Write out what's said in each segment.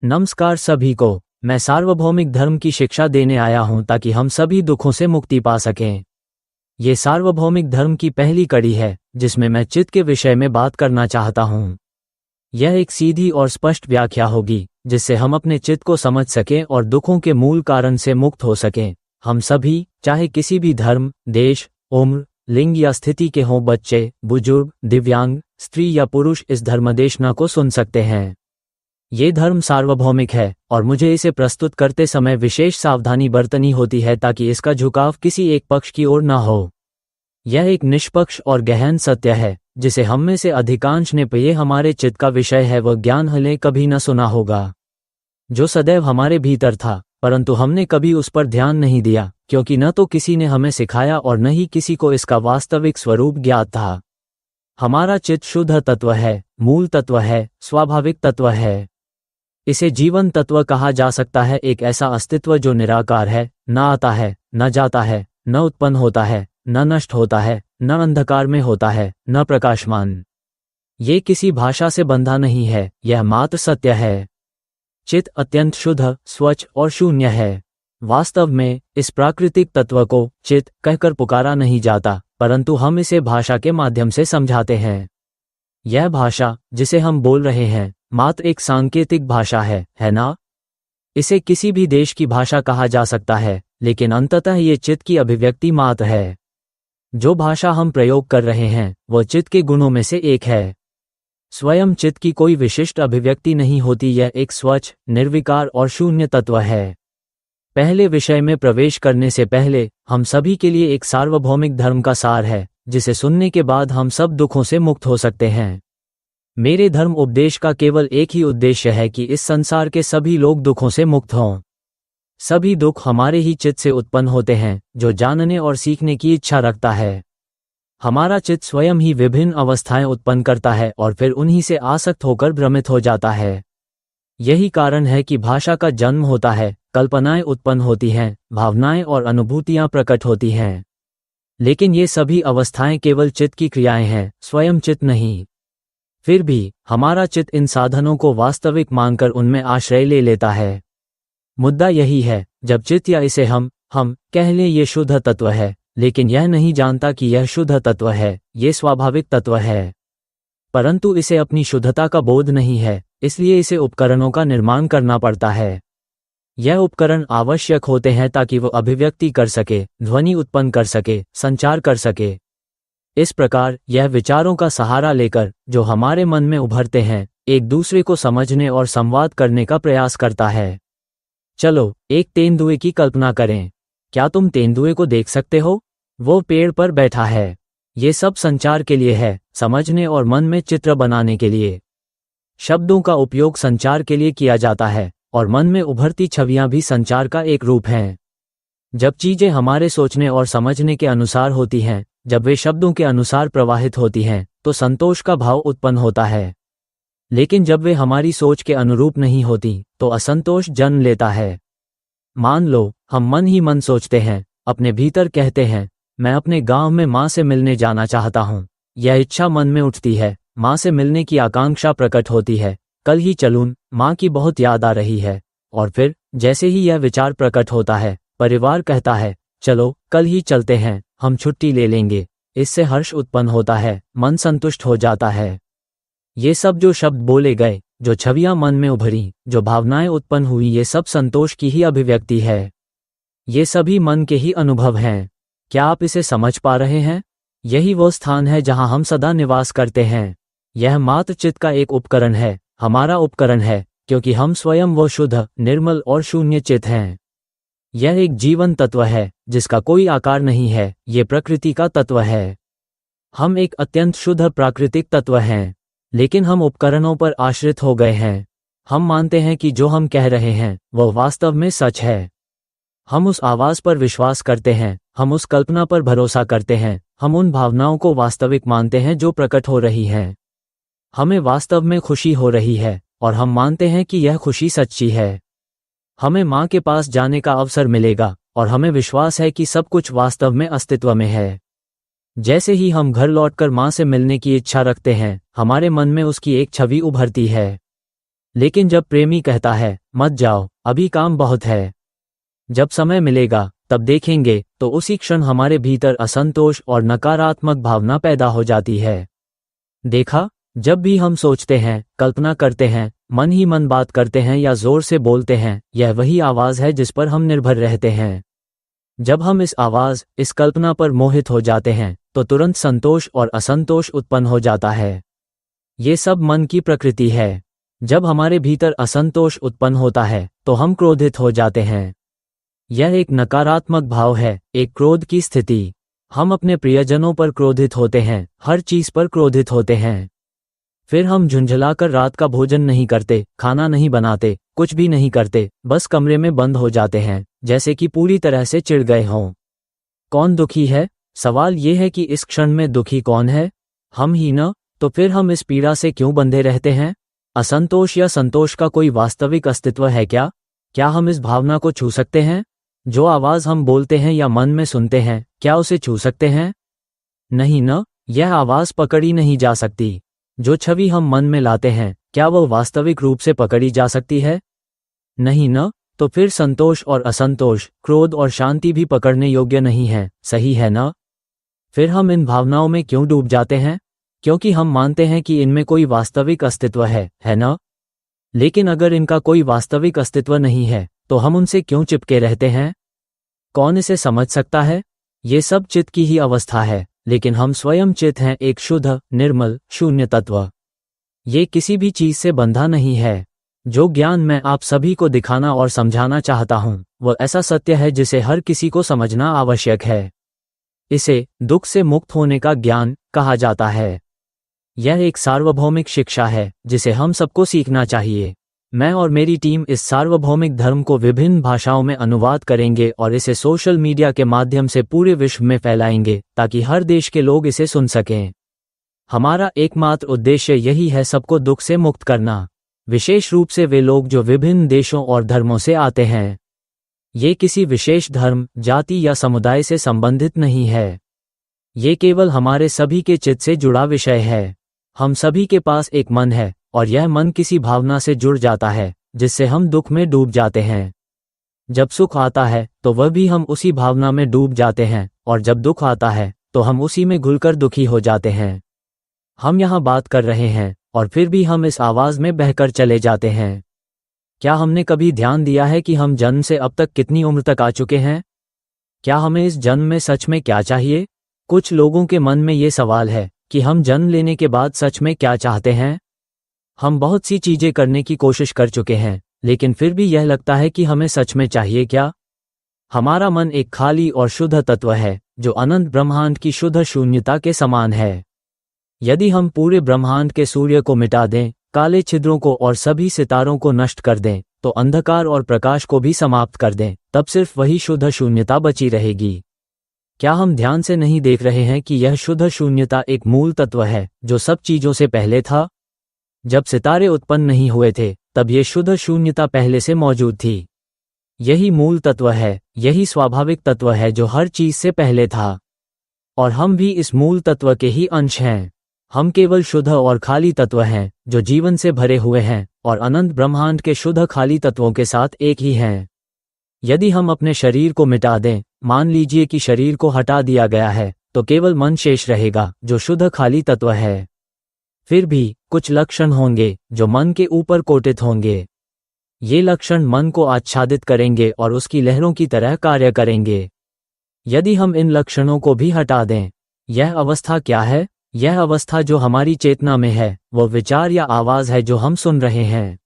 नमस्कार सभी को। मैं सार्वभौमिक धर्म की शिक्षा देने आया हूं ताकि हम सभी दुखों से मुक्ति पा सकें। ये सार्वभौमिक धर्म की पहली कड़ी है जिसमें मैं चित्त के विषय में बात करना चाहता हूं। यह एक सीधी और स्पष्ट व्याख्या होगी जिससे हम अपने चित्त को समझ सकें और दुखों के मूल कारण से मुक्त हो सकें। हम सभी, चाहे किसी भी धर्म, देश, उम्र, लिंग या स्थिति के हों, बच्चे, बुजुर्ग, दिव्यांग, स्त्री या पुरुष, इस धर्मदेशना को सुन सकते हैं। ये धर्म सार्वभौमिक है और मुझे इसे प्रस्तुत करते समय विशेष सावधानी बरतनी होती है ताकि इसका झुकाव किसी एक पक्ष की ओर न हो। यह एक निष्पक्ष और गहन सत्य है जिसे हम में से अधिकांश ने ये हमारे चित्त का विषय है वह ज्ञान हले कभी न सुना होगा, जो सदैव हमारे भीतर था, परंतु हमने कभी उस पर ध्यान नहीं दिया क्योंकि न तो किसी ने हमें सिखाया और न ही किसी को इसका वास्तविक स्वरूप ज्ञात था। हमारा चित्त शुद्ध तत्व है, मूल तत्व है, स्वाभाविक तत्व है। इसे जीवन तत्व कहा जा सकता है, एक ऐसा अस्तित्व जो निराकार है, न आता है, न जाता है, न उत्पन्न होता है, न नष्ट होता है, न अंधकार में होता है, न प्रकाशमान। ये किसी भाषा से बंधा नहीं है, यह मात्र सत्य है। चित्त अत्यंत शुद्ध, स्वच्छ और शून्य है। वास्तव में इस प्राकृतिक तत्व को चित्त कहकर पुकारा नहीं जाता, परंतु हम इसे भाषा के माध्यम से समझाते हैं। यह भाषा जिसे हम बोल रहे हैं मात्र एक सांकेतिक भाषा है ना? इसे किसी भी देश की भाषा कहा जा सकता है, लेकिन अंततः ये चित्त की अभिव्यक्ति मात्र है। जो भाषा हम प्रयोग कर रहे हैं वह चित्त के गुणों में से एक है। स्वयं चित्त की कोई विशिष्ट अभिव्यक्ति नहीं होती, यह एक स्वच्छ, निर्विकार और शून्य तत्व है। पहले विषय में प्रवेश करने से पहले हम सभी के लिए एक सार्वभौमिक धर्म का सार है जिसे सुनने के बाद हम सब दुखों से मुक्त हो सकते हैं। मेरे धर्म उपदेश का केवल एक ही उद्देश्य है कि इस संसार के सभी लोग दुखों से मुक्त हों। सभी दुख हमारे ही चित्त से उत्पन्न होते हैं जो जानने और सीखने की इच्छा रखता है। हमारा चित्त स्वयं ही विभिन्न अवस्थाएं उत्पन्न करता है और फिर उन्हीं से आसक्त होकर भ्रमित हो जाता है। यही कारण है कि भाषा का जन्म होता है, कल्पनाएं उत्पन्न होती हैं, भावनाएं और अनुभूतियां प्रकट होती हैं। लेकिन ये सभी अवस्थाएं केवल चित्त की क्रियाएं हैं, स्वयं चित्त नहीं। फिर भी हमारा चित्त इन साधनों को वास्तविक मानकर उनमें आश्रय ले लेता है। मुद्दा यही है, जब चित्त या इसे हम कह लें ये शुद्ध तत्व है, लेकिन यह नहीं जानता कि यह शुद्ध तत्व है, ये स्वाभाविक तत्व है, परंतु इसे अपनी शुद्धता का बोध नहीं है, इसलिए इसे उपकरणों का निर्माण करना पड़ता है। यह उपकरण आवश्यक होते हैं ताकि वो अभिव्यक्ति कर सके, ध्वनि उत्पन्न कर सके, संचार कर सके। इस प्रकार यह विचारों का सहारा लेकर जो हमारे मन में उभरते हैं एक दूसरे को समझने और संवाद करने का प्रयास करता है। चलो एक तेंदुए की कल्पना करें। क्या तुम तेंदुए को देख सकते हो? वो पेड़ पर बैठा है। ये सब संचार के लिए है, समझने और मन में चित्र बनाने के लिए। शब्दों का उपयोग संचार के लिए किया जाता है और मन में उभरती छवियां भी संचार का एक रूप हैं। जब चीजें हमारे सोचने और समझने के अनुसार होती हैं, जब वे शब्दों के अनुसार प्रवाहित होती हैं, तो संतोष का भाव उत्पन्न होता है। लेकिन जब वे हमारी सोच के अनुरूप नहीं होती तो असंतोष जन्म लेता है। मान लो हम मन ही मन सोचते हैं, अपने भीतर कहते हैं, मैं अपने गांव में माँ से मिलने जाना चाहता हूँ। यह इच्छा मन में उठती है, माँ से मिलने की आकांक्षा प्रकट होती है, कल ही चलूं, माँ की बहुत याद आ रही है। और फिर जैसे ही यह विचार प्रकट होता है, परिवार कहता है, चलो कल ही चलते हैं, हम छुट्टी ले लेंगे। इससे हर्ष उत्पन्न होता है, मन संतुष्ट हो जाता है। ये सब जो शब्द बोले गए, जो छवियां मन में उभरी, जो भावनाएं उत्पन्न हुई, ये सब संतोष की ही अभिव्यक्ति है। ये सभी मन के ही अनुभव हैं। क्या आप इसे समझ पा रहे हैं? यही वो स्थान है जहां हम सदा निवास करते हैं। यह मात्र चित्त का एक उपकरण है, हमारा उपकरण है, क्योंकि हम स्वयं वो शुद्ध, निर्मल और शून्य चित्त हैं। यह एक जीवन तत्व है जिसका कोई आकार नहीं है, ये प्रकृति का तत्व है। हम एक अत्यंत शुद्ध प्राकृतिक तत्व हैं, लेकिन हम उपकरणों पर आश्रित हो गए हैं। हम मानते हैं कि जो हम कह रहे हैं वह वास्तव में सच है। हम उस आवाज पर विश्वास करते हैं, हम उस कल्पना पर भरोसा करते हैं, हम उन भावनाओं को वास्तविक मानते हैं जो प्रकट हो रही हैं। हमें वास्तव में खुशी हो रही है और हम मानते हैं कि यह खुशी सच्ची है। हमें माँ के पास जाने का अवसर मिलेगा और हमें विश्वास है कि सब कुछ वास्तव में अस्तित्व में है। जैसे ही हम घर लौटकर माँ से मिलने की इच्छा रखते हैं, हमारे मन में उसकी एक छवि उभरती है। लेकिन जब प्रेमी कहता है मत जाओ, अभी काम बहुत है, जब समय मिलेगा तब देखेंगे, तो उसी क्षण हमारे भीतर असंतोष और नकारात्मक भावना पैदा हो जाती है। देखा, जब भी हम सोचते हैं, कल्पना करते हैं, मन ही मन बात करते हैं या जोर से बोलते हैं, यह वही आवाज है जिस पर हम निर्भर रहते हैं। जब हम इस आवाज, इस कल्पना पर मोहित हो जाते हैं, तो तुरंत संतोष और असंतोष उत्पन्न हो जाता है। ये सब मन की प्रकृति है। जब हमारे भीतर असंतोष उत्पन्न होता है तो हम क्रोधित हो जाते हैं। यह एक नकारात्मक भाव है, एक क्रोध की स्थिति। हम अपने प्रियजनों पर क्रोधित होते हैं, हर चीज पर क्रोधित होते हैं। फिर हम झुंझलाकर रात का भोजन नहीं करते, खाना नहीं बनाते, कुछ भी नहीं करते, बस कमरे में बंद हो जाते हैं, जैसे कि पूरी तरह से चिढ़ गए हों। कौन दुखी है? सवाल यह है कि इस क्षण में दुखी कौन है? हम ही न? तो फिर हम इस पीड़ा से क्यों बंधे रहते हैं? असंतोष या संतोष का कोई वास्तविक अस्तित्व है क्या? क्या हम इस भावना को छू सकते हैं? जो आवाज हम बोलते हैं या मन में सुनते हैं, क्या उसे छू सकते हैं? नहीं न, यह आवाज पकड़ी नहीं जा सकती। जो छवि हम मन में लाते हैं, क्या वह वास्तविक रूप से पकड़ी जा सकती है? नहीं न, तो फिर संतोष और असंतोष, क्रोध और शांति भी पकड़ने योग्य नहीं है, सही है न? फिर हम इन भावनाओं में क्यों डूब जाते हैं? क्योंकि हम मानते हैं कि इनमें कोई वास्तविक अस्तित्व है न? लेकिन अगर इनका कोई वास्तविक अस्तित्व नहीं है, तो हम उनसे क्यों चिपके रहते हैं? कौन इसे समझ सकता है? ये सब चित्त की ही अवस्था है, लेकिन हम स्वयं चित्त हैं, एक शुद्ध, निर्मल, शून्य तत्व। ये किसी भी चीज से बंधा नहीं है। जो ज्ञान मैं आप सभी को दिखाना और समझाना चाहता हूँ, वह ऐसा सत्य है जिसे हर किसी को समझना आवश्यक है। इसे दुख से मुक्त होने का ज्ञान कहा जाता है। यह एक सार्वभौमिक शिक्षा है जिसे हम सबको सीखना चाहिए। मैं और मेरी टीम इस सार्वभौमिक धर्म को विभिन्न भाषाओं में अनुवाद करेंगे और इसे सोशल मीडिया के माध्यम से पूरे विश्व में फैलाएंगे, ताकि हर देश के लोग इसे सुन सकें। हमारा एकमात्र उद्देश्य यही है, सबको दुख से मुक्त करना, विशेष रूप से वे लोग जो विभिन्न देशों और धर्मों से आते हैं। ये किसी विशेष धर्म, जाति या समुदाय से संबंधित नहीं है। ये केवल हमारे सभी के चित्त से जुड़ा विषय है। हम सभी के पास एक मन है, और यह मन किसी भावना से जुड़ जाता है, जिससे हम दुख में डूब जाते हैं। जब सुख आता है तो वह भी हम उसी भावना में डूब जाते हैं, और जब दुख आता है तो हम उसी में घुलकर दुखी हो जाते हैं। हम यहाँ बात कर रहे हैं, और फिर भी हम इस आवाज में बहकर चले जाते हैं। क्या हमने कभी ध्यान दिया है कि हम जन्म से अब तक कितनी उम्र तक आ चुके हैं? क्या हमें इस जन्म में सच में क्या चाहिए? कुछ लोगों के मन में ये सवाल है कि हम जन्म लेने के बाद सच में क्या चाहते हैं। हम बहुत सी चीजें करने की कोशिश कर चुके हैं, लेकिन फिर भी यह लगता है कि हमें सच में चाहिए क्या? हमारा मन एक खाली और शुद्ध तत्व है, जो अनंत ब्रह्मांड की शुद्ध शून्यता के समान है। यदि हम पूरे ब्रह्मांड के सूर्य को मिटा दें, काले छिद्रों को और सभी सितारों को नष्ट कर दें, तो अंधकार और प्रकाश को भी समाप्त कर दें, तब सिर्फ वही शुद्ध शून्यता बची रहेगी। क्या हम ध्यान से नहीं देख रहे हैं कि यह शुद्ध शून्यता एक मूल तत्व है, जो सब चीजों से पहले था? जब सितारे उत्पन्न नहीं हुए थे, तब ये शुद्ध शून्यता पहले से मौजूद थी। यही मूल तत्व है, यही स्वाभाविक तत्व है जो हर चीज से पहले था। और हम भी इस मूल तत्व के ही अंश हैं। हम केवल शुद्ध और खाली तत्व हैं, जो जीवन से भरे हुए हैं, और अनंत ब्रह्मांड के शुद्ध खाली तत्वों के साथ एक ही हैं। यदि हम अपने शरीर को मिटा दें, मान लीजिए कि शरीर को हटा दिया गया है, तो केवल मन शेष रहेगा, जो शुद्ध खाली तत्व है। फिर भी कुछ लक्षण होंगे जो मन के ऊपर कोटित होंगे। ये लक्षण मन को आच्छादित करेंगे और उसकी लहरों की तरह कार्य करेंगे। यदि हम इन लक्षणों को भी हटा दें, यह अवस्था क्या है? यह अवस्था जो हमारी चेतना में है, वह विचार या आवाज है जो हम सुन रहे हैं।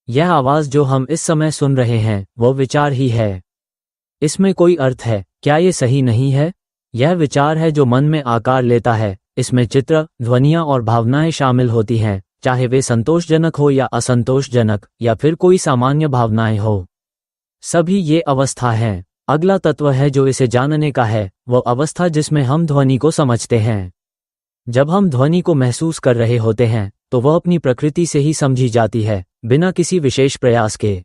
यह आवाज जो हम इस समय सुन रहे हैं, वह विचार ही है। इसमें कोई अर्थ है? क्या ये सही नहीं है? यह विचार है जो मन में आकार लेता है। इसमें चित्र, ध्वनियां और भावनाएं शामिल होती हैं, चाहे वे संतोषजनक हो या असंतोषजनक, या फिर कोई सामान्य भावनाएं हो। सभी ये अवस्था हैं। अगला तत्व है जो इसे जानने का है, वह अवस्था जिसमें हम ध्वनि को समझते हैं। जब हम ध्वनि को महसूस कर रहे होते हैं, तो वह अपनी प्रकृति से ही समझी जाती है, बिना किसी विशेष प्रयास के।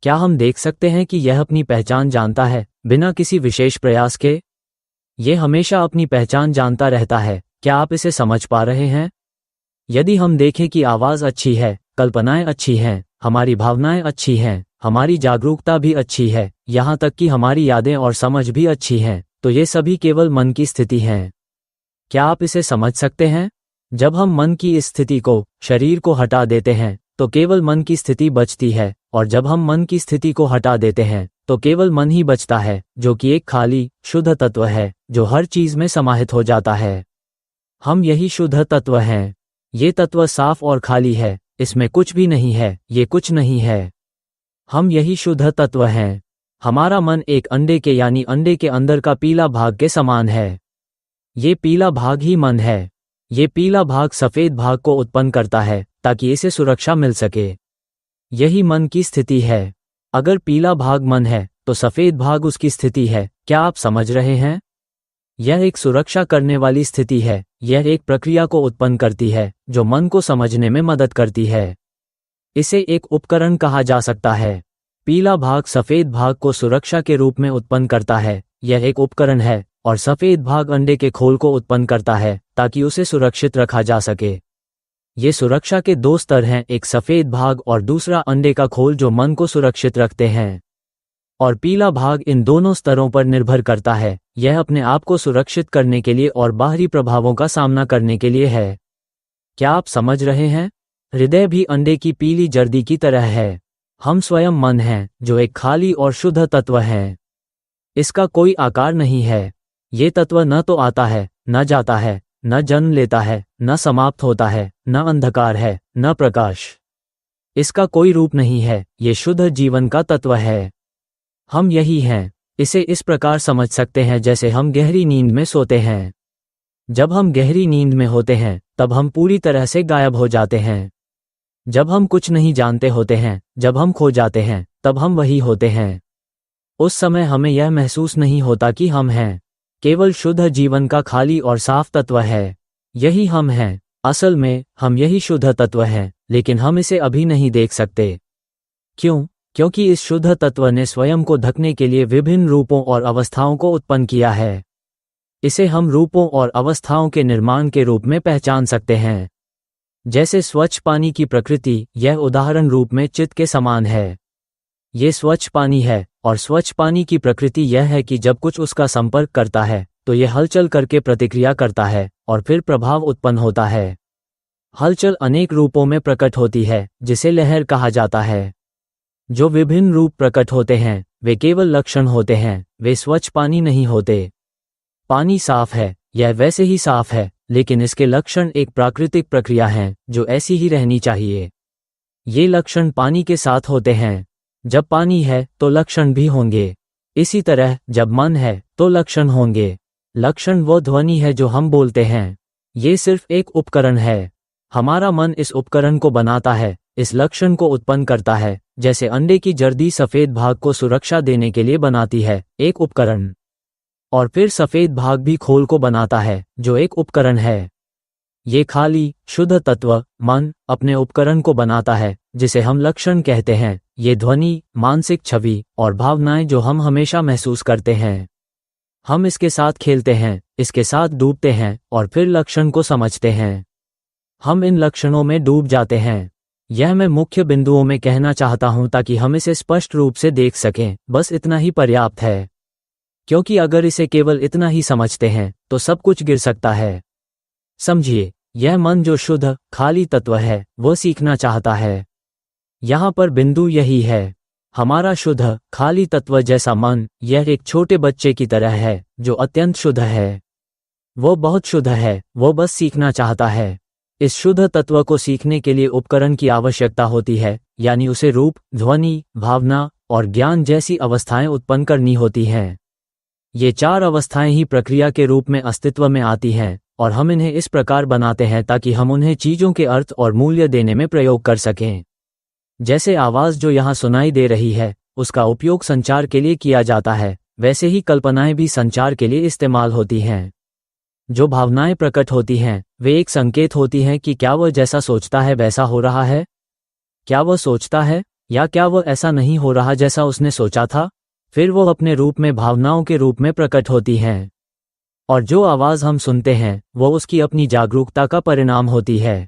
क्या हम देख सकते हैं कि यह अपनी पहचान जानता है, बिना किसी विशेष प्रयास के? यह हमेशा अपनी पहचान जानता रहता है। क्या आप इसे समझ पा रहे हैं? यदि हम देखें कि आवाज अच्छी है, कल्पनाएं अच्छी हैं, हमारी भावनाएं अच्छी हैं, हमारी जागरूकता भी अच्छी है, यहाँ तक कि हमारी यादें और समझ भी अच्छी हैं, तो ये सभी केवल मन की स्थिति हैं। क्या आप इसे समझ सकते हैं? जब हम मन की इस स्थिति को, शरीर को हटा देते हैं, तो केवल मन की स्थिति बचती है, और जब हम मन की स्थिति को हटा देते हैं, तो केवल मन ही बचता है, जो कि एक खाली, शुद्ध तत्व है, जो हर चीज में समाहित हो जाता है। हम यही शुद्ध तत्व हैं। ये तत्व साफ और खाली है, इसमें कुछ भी नहीं है, ये कुछ नहीं है। हम यही शुद्ध तत्व हैं। हमारा मन एक अंडे के यानी अंडे के अंदर का पीला भाग के समान है। ये पीला भाग ही मन है। ये पीला भाग सफेद भाग को उत्पन्न करता है ताकि इसे सुरक्षा मिल सके। यही मन की स्थिति है। अगर पीला भाग मन है तो सफेद भाग उसकी स्थिति है। क्या आप समझ रहे हैं? यह एक सुरक्षा करने वाली स्थिति है। यह एक प्रक्रिया को उत्पन्न करती है जो मन को समझने में मदद करती है। इसे एक उपकरण कहा जा सकता है। पीला भाग सफेद भाग को सुरक्षा के रूप में उत्पन्न करता है। यह एक उपकरण है, और सफेद भाग अंडे के खोल को उत्पन्न करता है ताकि उसे सुरक्षित रखा जा सके। ये सुरक्षा के दो स्तर हैं, एक सफेद भाग और दूसरा अंडे का खोल जो मन को सुरक्षित रखते हैं। और पीला भाग इन दोनों स्तरों पर निर्भर करता है। यह अपने आप को सुरक्षित करने के लिए और बाहरी प्रभावों का सामना करने के लिए है। क्या आप समझ रहे हैं? हृदय भी अंडे की पीली जर्दी की तरह है। हम स्वयं मन हैं, जो एक खाली और शुद्ध तत्व है। इसका कोई आकार नहीं है। ये तत्व न तो आता है, न जाता है, न जन्म लेता है, न समाप्त होता है, न अंधकार है, न प्रकाश। इसका कोई रूप नहीं है। ये शुद्ध जीवन का तत्व है। हम यही हैं। इसे इस प्रकार समझ सकते हैं जैसे हम गहरी नींद में सोते हैं। जब हम गहरी नींद में होते हैं तब हम पूरी तरह से गायब हो जाते हैं। जब हम कुछ नहीं जानते होते हैं, जब हम खो जाते हैं, तब हम वही होते हैं। उस समय हमें यह महसूस नहीं होता कि हम हैं। केवल शुद्ध जीवन का खाली और साफ तत्व है। यही हम हैं। असल में हम यही शुद्ध तत्व हैं, लेकिन हम इसे अभी नहीं देख सकते। क्यों? क्योंकि इस शुद्ध तत्व ने स्वयं को ढकने के लिए विभिन्न रूपों और अवस्थाओं को उत्पन्न किया है। इसे हम रूपों और अवस्थाओं के निर्माण के रूप में पहचान सकते हैं। जैसे स्वच्छ पानी की प्रकृति, यह उदाहरण रूप में चित्त के समान है। ये स्वच्छ पानी है, और स्वच्छ पानी की प्रकृति यह है कि जब कुछ उसका संपर्क करता है तो यह हलचल करके प्रतिक्रिया करता है और फिर प्रभाव उत्पन्न होता है। हलचल अनेक रूपों में प्रकट होती है, जिसे लहर कहा जाता है। जो विभिन्न रूप प्रकट होते हैं वे केवल लक्षण होते हैं, वे स्वच्छ पानी नहीं होते। पानी साफ है, यह वैसे ही साफ है, लेकिन इसके लक्षण एक प्राकृतिक प्रक्रिया हैं जो ऐसी ही रहनी चाहिए। ये लक्षण पानी के साथ होते हैं। जब पानी है तो लक्षण भी होंगे। इसी तरह जब मन है तो लक्षण होंगे। लक्षण वो ध्वनि है जो हम बोलते हैं। ये सिर्फ एक उपकरण है। हमारा मन इस उपकरण को बनाता है, इस लक्षण को उत्पन्न करता है, जैसे अंडे की जर्दी सफेद भाग को सुरक्षा देने के लिए बनाती है, एक उपकरण। और फिर सफेद भाग भी खोल को बनाता है, जो एक उपकरण है। ये खाली, शुद्ध तत्व, मन, अपने उपकरण को बनाता है, जिसे हम लक्षण कहते हैं। ये ध्वनि, मानसिक छवि और भावनाएं जो हम हमेशा महसूस करते हैं। हम इसके साथ खेलते हैं, इसके साथ डूबते हैं और फिर लक्षण को समझते हैं। हम इन लक्षणों में डूब जाते हैं। यह मैं मुख्य बिंदुओं में कहना चाहता हूं ताकि हम इसे स्पष्ट रूप से देख सकें। बस इतना ही पर्याप्त है, क्योंकि अगर इसे केवल इतना ही समझते हैं तो सब कुछ गिर सकता है। समझिए, यह मन जो शुद्ध, खाली तत्व है, वो सीखना चाहता है। यहाँ पर बिंदु यही है। हमारा शुद्ध, खाली तत्व जैसा मन, यह एक छोटे बच्चे की तरह है जो अत्यंत शुद्ध है। वो बहुत शुद्ध है, वो बस सीखना चाहता है। इस शुद्ध तत्व को सीखने के लिए उपकरण की आवश्यकता होती है, यानी उसे रूप, ध्वनि, भावना और ज्ञान जैसी अवस्थाएं उत्पन्न करनी होती हैं। ये चार अवस्थाएं ही प्रक्रिया के रूप में अस्तित्व में आती हैं, और हम इन्हें इस प्रकार बनाते हैं ताकि हम उन्हें चीजों के अर्थ और मूल्य देने में प्रयोग कर सकें। जैसे आवाज जो यहाँ सुनाई दे रही है, उसका उपयोग संचार के लिए किया जाता है, वैसे ही कल्पनाएं भी संचार के लिए इस्तेमाल होती हैं। जो भावनाएं प्रकट होती हैं, वे एक संकेत होती हैं कि क्या वह जैसा सोचता है वैसा हो रहा है। क्या वह सोचता है, या क्या वह ऐसा नहीं हो रहा जैसा उसने सोचा था। फिर वो अपने रूप में भावनाओं के रूप में प्रकट होती हैं। और जो आवाज हम सुनते हैं वो उसकी अपनी जागरूकता का परिणाम होती है।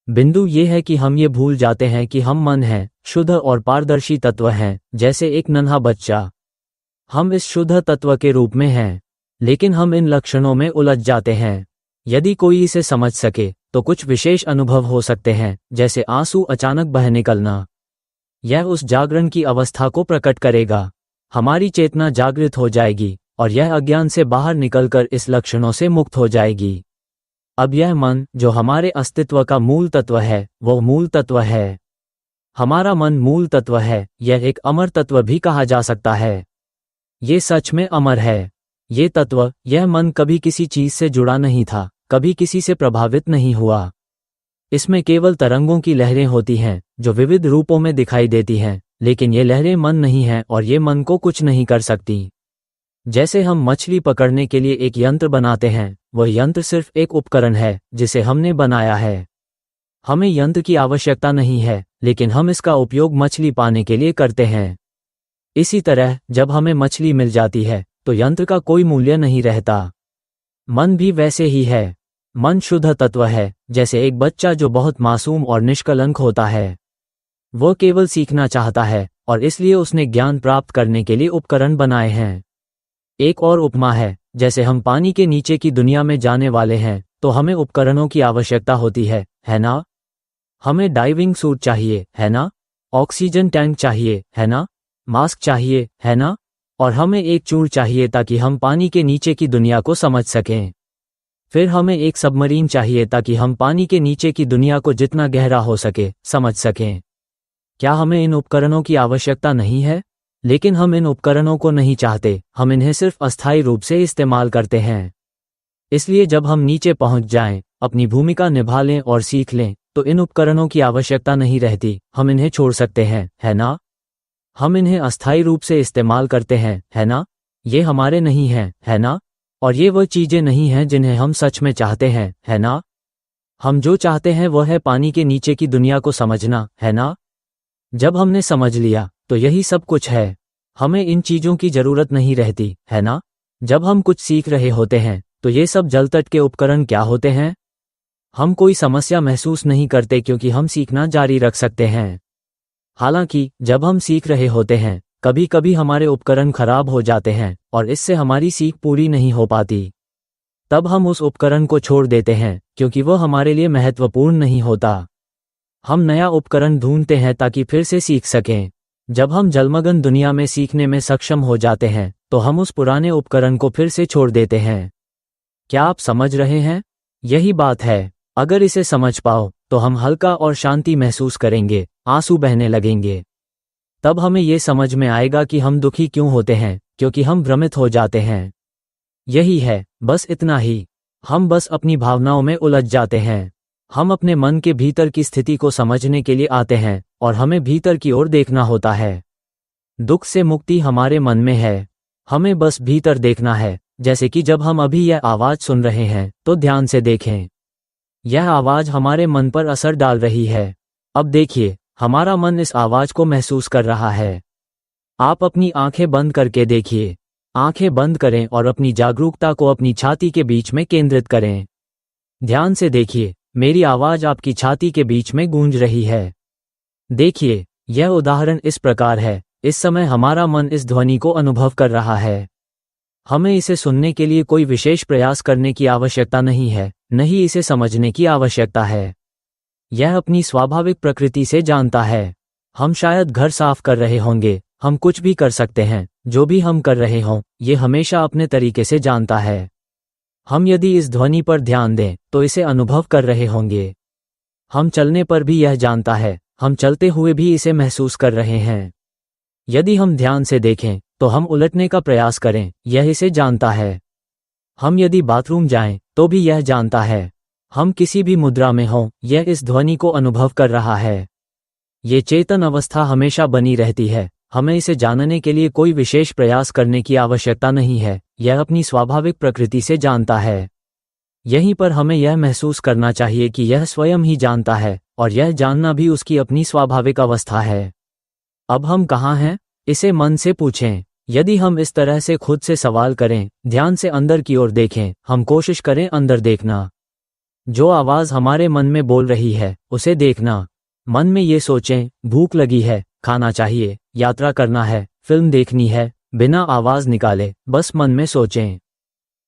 बिंदु ये है कि हम ये भूल जाते हैं कि हम मन हैं, शुद्ध और पारदर्शी तत्व हैं, जैसे एक नन्हा बच्चा। हम इस शुद्ध तत्व के रूप में हैं, लेकिन हम इन लक्षणों में उलझ जाते हैं। यदि कोई इसे समझ सके तो कुछ विशेष अनुभव हो सकते हैं, जैसे आंसू अचानक बह निकलना। यह उस जागरण की अवस्था को प्रकट करेगा। हमारी चेतना जागृत हो जाएगी और यह अज्ञान से बाहर निकलकर इस लक्षणों से मुक्त हो जाएगी। अब यह मन, जो हमारे अस्तित्व का मूल तत्व है, वो मूल तत्व है। हमारा मन मूल तत्व है। यह एक अमर तत्व भी कहा जा सकता है। ये सच में अमर है। ये तत्व, यह मन कभी किसी चीज से जुड़ा नहीं था, कभी किसी से प्रभावित नहीं हुआ। इसमें केवल तरंगों की लहरें होती हैं, जो विविध रूपों में दिखाई देती हैं, लेकिन ये लहरें मन नहीं हैं और ये मन को कुछ नहीं कर सकती। जैसे हम मछली पकड़ने के लिए एक यंत्र बनाते हैं, वह यंत्र सिर्फ एक उपकरण है जिसे हमने बनाया है। हमें यंत्र की आवश्यकता नहीं है, लेकिन हम इसका उपयोग मछली पाने के लिए करते हैं। इसी तरह जब हमें मछली मिल जाती है तो यंत्र का कोई मूल्य नहीं रहता। मन भी वैसे ही है। मन शुद्ध तत्व है, जैसे एक बच्चा जो बहुत मासूम और निष्कलंक होता है। वो केवल सीखना चाहता है और इसलिए उसने ज्ञान प्राप्त करने के लिए उपकरण बनाए हैं। एक और उपमा है, जैसे हम पानी के नीचे की दुनिया में जाने वाले हैं तो हमें उपकरणों की आवश्यकता होती है ना? हमें डाइविंग सूट चाहिए, है ना? ऑक्सीजन टैंक चाहिए, है ना? मास्क चाहिए, है ना? और हमें एक चूर चाहिए ताकि हम पानी के नीचे की दुनिया को समझ सकें। फिर हमें एक सबमरीन चाहिए ताकि हम पानी के नीचे की दुनिया को जितना गहरा हो सके समझ सकें। क्या हमें इन उपकरणों की आवश्यकता नहीं है? लेकिन हम इन उपकरणों को नहीं चाहते, हम इन्हें सिर्फ अस्थायी रूप से इस्तेमाल करते हैं। इसलिए जब हम नीचे पहुंच जाएं, अपनी भूमिका निभा लें और सीख लें, तो इन उपकरणों की आवश्यकता नहीं रहती, हम इन्हें छोड़ सकते हैं, है ना? हम इन्हें अस्थायी रूप से इस्तेमाल करते हैं, है ना? ये हमारे नहीं हैं, है ना? और ये वह चीजें नहीं हैं जिन्हें हम सच में चाहते हैं, है ना? हम जो चाहते हैं वह है पानी के नीचे की दुनिया को समझना, है ना? जब हमने समझ लिया तो यही सब कुछ है। हमें इन चीजों की जरूरत नहीं रहती, है ना? जब हम कुछ सीख रहे होते हैं तो ये सब जलतट के उपकरण क्या होते हैं? हम कोई समस्या महसूस नहीं करते क्योंकि हम सीखना जारी रख सकते हैं। हालांकि जब हम सीख रहे होते हैं, कभी कभी हमारे उपकरण खराब हो जाते हैं और इससे हमारी सीख पूरी नहीं हो पाती। तब हम उस उपकरण को छोड़ देते हैं क्योंकि वह हमारे लिए महत्वपूर्ण नहीं होता। हम नया उपकरण ढूंढते हैं ताकि फिर से सीख सकें। जब हम जलमग्न दुनिया में सीखने में सक्षम हो जाते हैं तो हम उस पुराने उपकरण को फिर से छोड़ देते हैं। क्या आप समझ रहे हैं? यही बात है। अगर इसे समझ पाओ तो हम हल्का और शांति महसूस करेंगे, आंसू बहने लगेंगे। तब हमें ये समझ में आएगा कि हम दुखी क्यों होते हैं, क्योंकि हम भ्रमित हो जाते हैं। यही है, बस इतना ही। हम बस अपनी भावनाओं में उलझ जाते हैं। हम अपने मन के भीतर की स्थिति को समझने के लिए आते हैं और हमें भीतर की ओर देखना होता है। दुख से मुक्ति हमारे मन में है। हमें बस भीतर देखना है। जैसे कि जब हम अभी यह आवाज सुन रहे हैं तो ध्यान से देखें। यह आवाज हमारे मन पर असर डाल रही है। अब देखिए, हमारा मन इस आवाज को महसूस कर रहा है। आप अपनी आंखें बंद करके देखिए। आंखें बंद करें और अपनी जागरूकता को अपनी छाती के बीच में केंद्रित करें। ध्यान से देखिए, मेरी आवाज आपकी छाती के बीच में गूंज रही है। देखिए, यह उदाहरण इस प्रकार है। इस समय हमारा मन इस ध्वनि को अनुभव कर रहा है। हमें इसे सुनने के लिए कोई विशेष प्रयास करने की आवश्यकता नहीं है, नहीं इसे समझने की आवश्यकता है। यह अपनी स्वाभाविक प्रकृति से जानता है। हम शायद घर साफ कर रहे होंगे, हम कुछ भी कर सकते हैं, जो भी हम कर रहे हों, ये हमेशा अपने तरीके से जानता है। हम यदि इस ध्वनि पर ध्यान दें तो इसे अनुभव कर रहे होंगे। हम चलने पर भी यह जानता है, हम चलते हुए भी इसे महसूस कर रहे हैं। यदि हम ध्यान से देखें तो हम उलटने का प्रयास करें, यह इसे जानता है। हम यदि बाथरूम जाएं तो भी यह जानता है। हम किसी भी मुद्रा में हों, यह इस ध्वनि को अनुभव कर रहा है। ये चेतन अवस्था हमेशा बनी रहती है। हमें इसे जानने के लिए कोई विशेष प्रयास करने की आवश्यकता नहीं है, यह अपनी स्वाभाविक प्रकृति से जानता है। यहीं पर हमें यह महसूस करना चाहिए कि यह स्वयं ही जानता है और यह जानना भी उसकी अपनी स्वाभाविक अवस्था है। अब हम कहाँ हैं? इसे मन से पूछें। यदि हम इस तरह से खुद से सवाल करें, ध्यान से अंदर की ओर देखें, हम कोशिश करें अंदर देखना। जो आवाज हमारे मन में बोल रही है उसे देखना। मन में ये सोचें, भूख लगी है, खाना चाहिए, यात्रा करना है, फिल्म देखनी है, बिना आवाज निकाले बस मन में सोचें।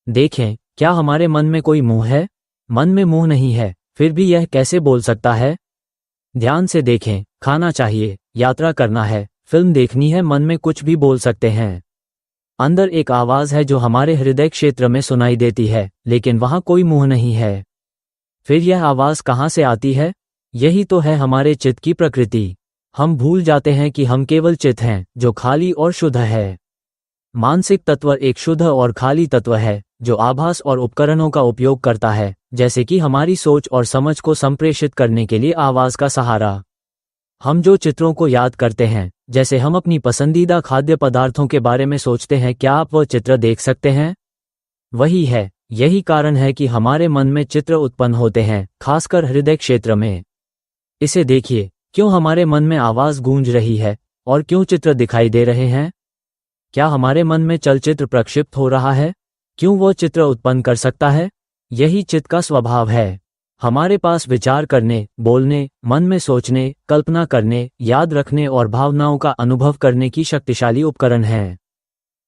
देखें, क्या हमारे मन में कोई मुंह है? मन में मुंह नहीं है, फिर भी यह कैसे बोल सकता है? ध्यान से देखें, खाना चाहिए, यात्रा करना है, फिल्म देखनी है, मन में कुछ भी बोल सकते हैं। अंदर एक आवाज है जो हमारे हृदय क्षेत्र में सुनाई देती है, लेकिन वहां कोई मुंह नहीं है। फिर यह आवाज कहाँ से आती है? यही तो है हमारे चित्त की प्रकृति। हम भूल जाते हैं कि हम केवल चित्त हैं जो खाली और शुद्ध है। मानसिक तत्व एक शुद्ध और खाली तत्व है जो आभास और उपकरणों का उपयोग करता है, जैसे कि हमारी सोच और समझ को संप्रेषित करने के लिए आवाज का सहारा। हम जो चित्रों को याद करते हैं, जैसे हम अपनी पसंदीदा खाद्य पदार्थों के बारे में सोचते हैं, क्या आप वह चित्र देख सकते हैं? वही है, यही कारण है कि हमारे मन में चित्र उत्पन्न होते हैं, खासकर हृदय क्षेत्र में। इसे देखिए, क्यों हमारे मन में आवाज गूंज रही है और क्यों चित्र दिखाई दे रहे हैं? क्या हमारे मन में चलचित्र प्रक्षिप्त हो रहा है? क्यों वो चित्र उत्पन्न कर सकता है? यही चित्त का स्वभाव है। हमारे पास विचार करने, बोलने, मन में सोचने, कल्पना करने, याद रखने और भावनाओं का अनुभव करने की शक्तिशाली उपकरण हैं।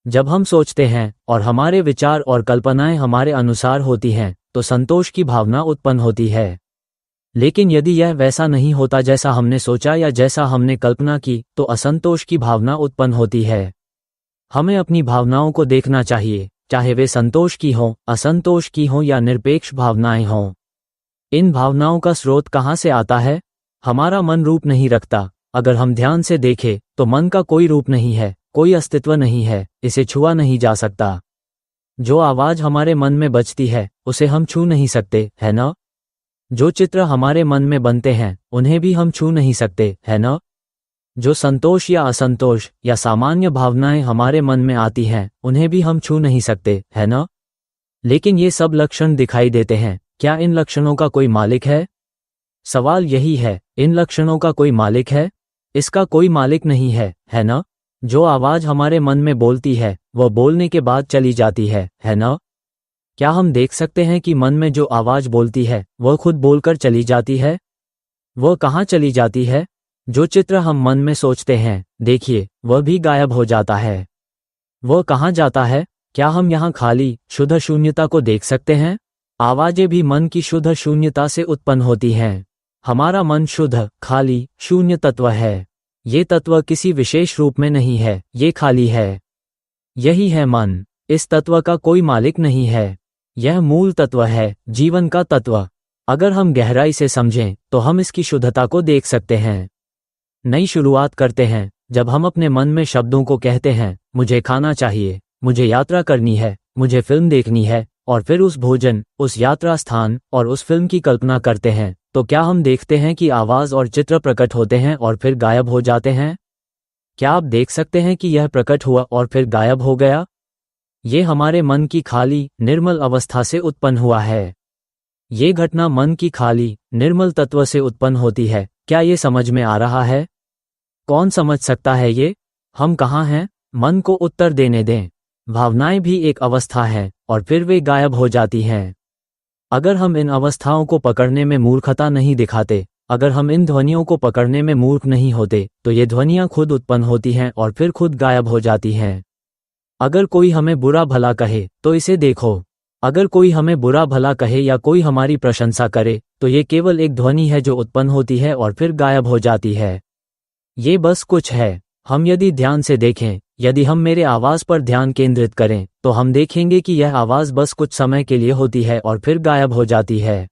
जब हम सोचते हैं और हमारे विचार और कल्पनाएं हमारे अनुसार होती हैं, तो संतोष की भावना उत्पन्न होती है। लेकिन यदि यह वैसा नहीं होता जैसा हमने सोचा या जैसा हमने कल्पना की, तो असंतोष की भावना उत्पन्न होती है। हमें अपनी भावनाओं को देखना चाहिए, चाहे वे संतोष की हों, असंतोष की हों या निरपेक्ष भावनाएं हों। इन भावनाओं का स्रोत कहाँ से आता है? हमारा मन रूप नहीं रखता। अगर हम ध्यान से देखें तो मन का कोई रूप नहीं है, कोई अस्तित्व नहीं है, इसे छुआ नहीं जा सकता। जो आवाज हमारे मन में बजती है उसे हम छू नहीं सकते, है ना? जो चित्र हमारे मन में बनते हैं उन्हें भी हम छू नहीं सकते, है ना? जो संतोष या असंतोष या सामान्य भावनाएं हमारे मन में आती हैं उन्हें भी हम छू नहीं सकते, है ना? लेकिन ये सब लक्षण दिखाई देते हैं। क्या इन लक्षणों का कोई मालिक है? सवाल यही है, इन लक्षणों का कोई मालिक है? इसका कोई मालिक नहीं है, है ना? जो आवाज हमारे मन में बोलती है वह बोलने के बाद चली जाती है ना? क्या हम देख सकते हैं कि मन में जो आवाज बोलती है वह खुद बोलकर चली जाती है? वह कहाँ चली जाती है? जो चित्र हम मन में सोचते हैं, देखिए, वह भी गायब हो जाता है। वह कहाँ जाता है? क्या हम यहाँ खाली, शुद्ध शून्यता को देख सकते हैं? आवाजें भी मन की शुद्ध शून्यता से उत्पन्न होती हैं। हमारा मन शुद्ध, खाली, शून्य तत्व है। ये तत्व किसी विशेष रूप में नहीं है, ये खाली है। यही है मन। इस तत्व का कोई मालिक नहीं है। यह मूल तत्व है, जीवन का तत्व। अगर हम गहराई से समझें तो हम इसकी शुद्धता को देख सकते हैं। नई शुरुआत करते हैं जब हम अपने मन में शब्दों को कहते हैं, मुझे खाना चाहिए, मुझे यात्रा करनी है, मुझे फिल्म देखनी है, और फिर उस भोजन, उस यात्रा स्थान और उस फिल्म की कल्पना करते हैं, तो क्या हम देखते हैं कि आवाज और चित्र प्रकट होते हैं और फिर गायब हो जाते हैं? क्या आप देख सकते हैं कि यह प्रकट हुआ और फिर गायब हो गया? ये हमारे मन की खाली, निर्मल अवस्था से उत्पन्न हुआ है। ये घटना मन की खाली, निर्मल तत्व से उत्पन्न होती है। क्या ये समझ में आ रहा है? कौन समझ सकता है ये? हम कहाँ हैं? मन को उत्तर देने दें। भावनाएं भी एक अवस्था है और फिर वे गायब हो जाती हैं। अगर हम इन अवस्थाओं को पकड़ने में मूर्खता नहीं दिखाते, अगर हम इन ध्वनियों को पकड़ने में मूर्ख नहीं होते, तो ये ध्वनियां खुद उत्पन्न होती हैं और फिर खुद गायब हो जाती हैं। अगर कोई हमें बुरा भला कहे तो इसे देखो। अगर कोई हमें बुरा भला कहे या कोई हमारी प्रशंसा करे, तो ये केवल एक ध्वनि है जो उत्पन्न होती है और फिर गायब हो जाती है। ये बस कुछ है। हम यदि ध्यान से देखें, यदि हम मेरे आवाज पर ध्यान केंद्रित करें, तो हम देखेंगे कि यह आवाज बस कुछ समय के लिए होती है और फिर गायब हो जाती है।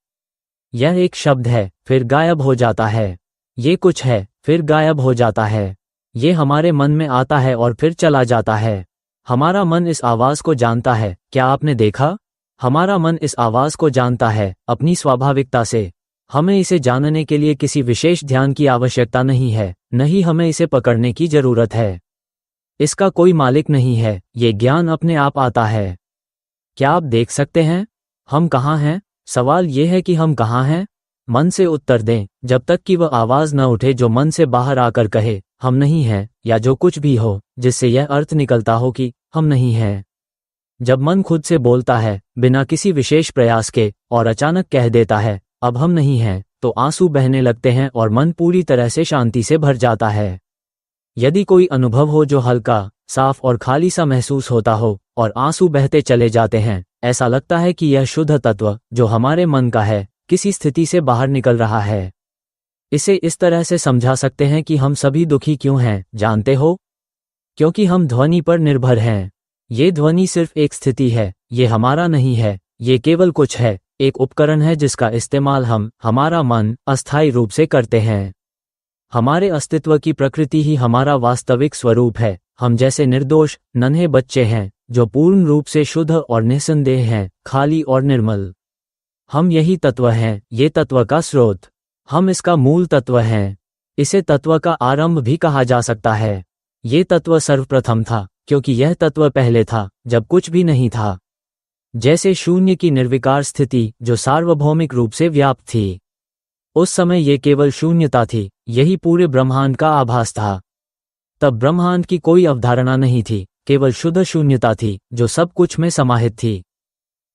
यह एक शब्द है, फिर गायब हो जाता है। ये कुछ है, फिर गायब हो जाता है। ये हमारे मन में आता है और फिर चला जाता है। हमारा मन इस आवाज को जानता है। क्या आपने देखा? हमारा मन इस आवाज को जानता है, अपनी स्वाभाविकता से। हमें इसे जानने के लिए किसी विशेष ध्यान की आवश्यकता नहीं है, नहीं हमें इसे पकड़ने की जरूरत है। इसका कोई मालिक नहीं है, ये ज्ञान अपने आप आता है। क्या आप देख सकते हैं? हम कहाँ हैं? सवाल यह है कि हम कहाँ हैं? मन से उत्तर दें, जब तक कि वह आवाज न उठे जो मन से बाहर आकर कहे, हम नहीं हैं, या जो कुछ भी हो, जिससे यह अर्थ निकलता हो कि हम नहीं हैं। जब मन खुद से बोलता है बिना किसी विशेष प्रयास के और अचानक कह देता है अब हम नहीं हैं, तो आंसू बहने लगते हैं और मन पूरी तरह से शांति से भर जाता है। यदि कोई अनुभव हो जो हल्का, साफ और खाली सा महसूस होता हो और आंसू बहते चले जाते हैं, ऐसा लगता है कि यह शुद्ध तत्व जो हमारे मन का है किसी स्थिति से बाहर निकल रहा है। इसे इस तरह से समझा सकते हैं कि हम सभी दुखी क्यों हैं, जानते हो? क्योंकि हम ध्वनि पर निर्भर हैं। ये ध्वनि सिर्फ एक स्थिति है, ये हमारा नहीं है, ये केवल कुछ है, एक उपकरण है जिसका इस्तेमाल हमारा मन अस्थायी रूप से करते हैं। हमारे अस्तित्व की प्रकृति ही हमारा वास्तविक स्वरूप है। हम जैसे निर्दोष नन्हे बच्चे हैं जो पूर्ण रूप से शुद्ध और निस्संदेह हैं, खाली और निर्मल। हम यही तत्व हैं, ये तत्व का स्रोत। हम इसका मूल तत्व हैं। इसे तत्व का आरंभ भी कहा जा सकता है। ये तत्व सर्वप्रथम था क्योंकि यह तत्व पहले था जब कुछ भी नहीं था। जैसे शून्य की निर्विकार स्थिति जो सार्वभौमिक रूप से व्याप्त थी। उस समय ये केवल शून्यता थी, यही पूरे ब्रह्मांड का आभास था। तब ब्रह्मांड की कोई अवधारणा नहीं थी, केवल शुद्ध शून्यता थी जो सब कुछ में समाहित थी।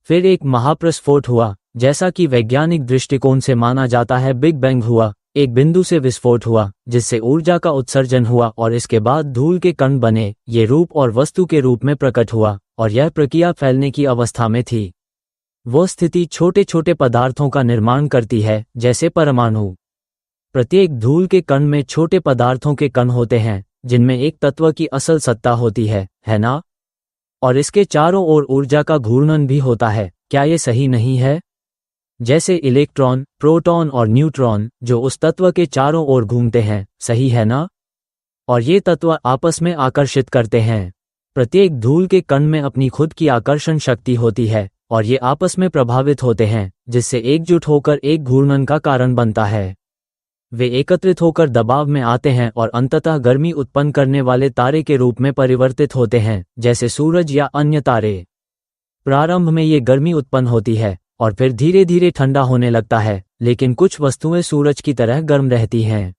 फिर एक महाप्रस्फोट हुआ, जैसा कि वैज्ञानिक दृष्टिकोण से माना जाता है। बिग बैंग हुआ, एक बिंदु से विस्फोट हुआ जिससे ऊर्जा का उत्सर्जन हुआ और इसके बाद धूल के कण बने। ये रूप और वस्तु के रूप में प्रकट हुआ और यह प्रक्रिया फैलने की अवस्था में थी। वो स्थिति छोटे छोटे पदार्थों का निर्माण करती है, जैसे परमाणु। प्रत्येक धूल के कण में छोटे पदार्थों के कण होते हैं जिनमें एक तत्व की असल सत्ता होती है ना? और इसके चारों ओर ऊर्जा का घूर्णन भी होता है। क्या ये सही नहीं है? जैसे इलेक्ट्रॉन, प्रोटॉन और न्यूट्रॉन जो उस तत्व के चारों ओर घूमते हैं, सही है ना? और ये तत्व आपस में आकर्षित करते हैं। प्रत्येक धूल के कण में अपनी खुद की आकर्षण शक्ति होती है और ये आपस में प्रभावित होते हैं जिससे एकजुट होकर एक घूर्णन का कारण बनता है। वे एकत्रित होकर दबाव में आते हैं और अंततः गर्मी उत्पन्न करने वाले तारे के रूप में परिवर्तित होते हैं, जैसे सूरज या अन्य तारे। प्रारंभ में ये गर्मी उत्पन्न होती है और फिर धीरे धीरे ठंडा होने लगता है, लेकिन कुछ वस्तुएं सूरज की तरह गर्म रहती हैं।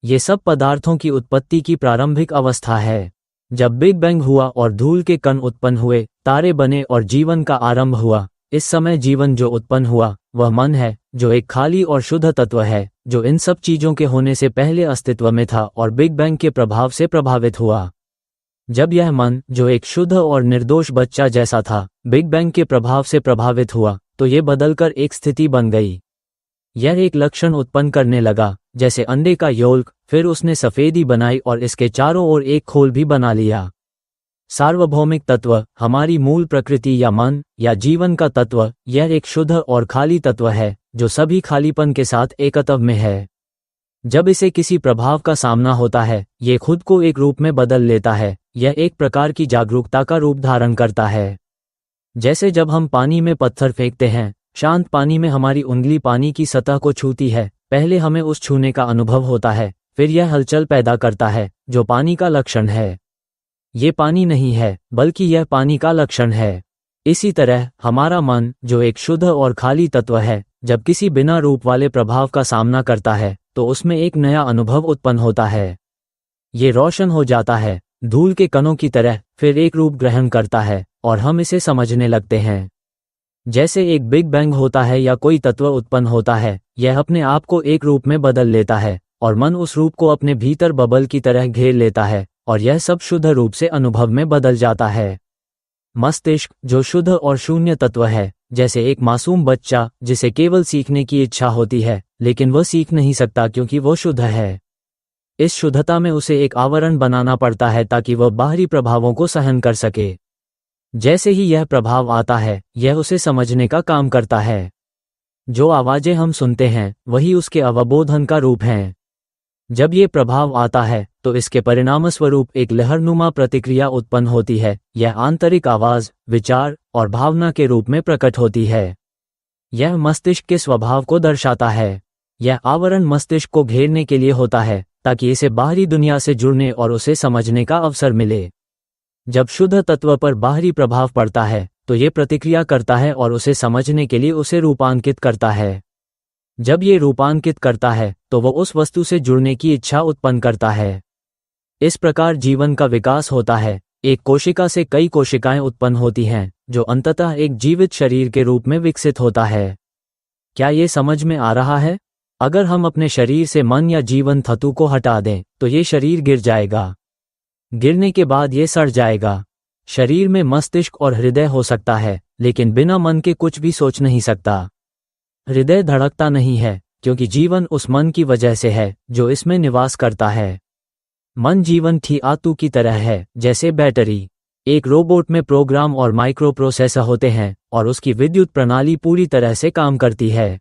ये सब पदार्थों की उत्पत्ति की प्रारंभिक अवस्था है। जब बिग बैंग हुआ और धूल के कण उत्पन्न हुए, तारे बने और जीवन का आरंभ हुआ, इस समय जीवन जो उत्पन्न हुआ वह मन है जो एक खाली और शुद्ध तत्व है जो इन सब चीजों के होने से पहले अस्तित्व में था और बिग बैंग के प्रभाव से प्रभावित हुआ। जब यह मन जो एक शुद्ध और निर्दोष बच्चा जैसा था बिग बैंग के प्रभाव से प्रभावित हुआ तो ये बदलकर एक स्थिति बन गई। यह एक लक्षण उत्पन्न करने लगा, जैसे अंडे का योल्क। फिर उसने सफेदी बनाई और इसके चारों ओर एक खोल भी बना लिया। सार्वभौमिक तत्व, हमारी मूल प्रकृति या मन या जीवन का तत्व, यह एक शुद्ध और खाली तत्व है जो सभी खालीपन के साथ एकत्व में है। जब इसे किसी प्रभाव का सामना होता है, ये खुद को एक रूप में बदल लेता है। यह एक प्रकार की जागरूकता का रूप धारण करता है। जैसे जब हम पानी में पत्थर फेंकते हैं, शांत पानी में हमारी उंगली पानी की सतह को छूती है। पहले हमें उस छूने का अनुभव होता है, फिर यह हलचल पैदा करता है जो पानी का लक्षण है। ये पानी नहीं है, बल्कि यह पानी का लक्षण है। इसी तरह हमारा मन जो एक शुद्ध और खाली तत्व है, जब किसी बिना रूप वाले प्रभाव का सामना करता है तो उसमें एक नया अनुभव उत्पन्न होता है। ये रोशन हो जाता है, धूल के कणों की तरह, फिर एक रूप ग्रहण करता है और हम इसे समझने लगते हैं। जैसे एक बिग बैंग होता है या कोई तत्व उत्पन्न होता है, यह अपने आप को एक रूप में बदल लेता है और मन उस रूप को अपने भीतर बबल की तरह घेर लेता है और यह सब शुद्ध रूप से अनुभव में बदल जाता है। मस्तिष्क जो शुद्ध और शून्य तत्व है, जैसे एक मासूम बच्चा जिसे केवल सीखने की इच्छा होती है लेकिन वह सीख नहीं सकता क्योंकि वह शुद्ध है। इस शुद्धता में उसे एक आवरण बनाना पड़ता है ताकि वह बाहरी प्रभावों को सहन कर सके। जैसे ही यह प्रभाव आता है, यह उसे समझने का काम करता है। जो आवाजें हम सुनते हैं वही उसके अवबोधन का रूप हैं। जब ये प्रभाव आता है तो इसके परिणामस्वरूप एक लहरनुमा प्रतिक्रिया उत्पन्न होती है। यह आंतरिक आवाज, विचार और भावना के रूप में प्रकट होती है। यह मस्तिष्क के स्वभाव को दर्शाता है। यह आवरण मस्तिष्क को घेरने के लिए होता है ताकि इसे बाहरी दुनिया से जुड़ने और उसे समझने का अवसर मिले। जब शुद्ध तत्व पर बाहरी प्रभाव पड़ता है तो ये प्रतिक्रिया करता है और उसे समझने के लिए उसे रूपांकित करता है। जब ये रूपांकित करता है तो वो उस वस्तु से जुड़ने की इच्छा उत्पन्न करता है। इस प्रकार जीवन का विकास होता है, एक कोशिका से कई कोशिकाएं उत्पन्न होती हैं, जो अंततः एक जीवित शरीर के रूप में विकसित होता है। क्या ये समझ में आ रहा है? अगर हम अपने शरीर से मन या जीवन तत्व को हटा दें, तो ये शरीर गिर जाएगा। गिरने के बाद ये सड़ जाएगा। शरीर में मस्तिष्क और हृदय हो सकता है, लेकिन बिना मन के कुछ भी सोच नहीं सकता। हृदय धड़कता नहीं है, क्योंकि जीवन उस मन की वजह से है जो इसमें निवास करता है। मन जीवन की आत्मा की तरह है, जैसे बैटरी। एक रोबोट में प्रोग्राम और माइक्रो प्रोसेसर होते हैं, और उसकी विद्युत प्रणाली पूरी तरह से काम करती है।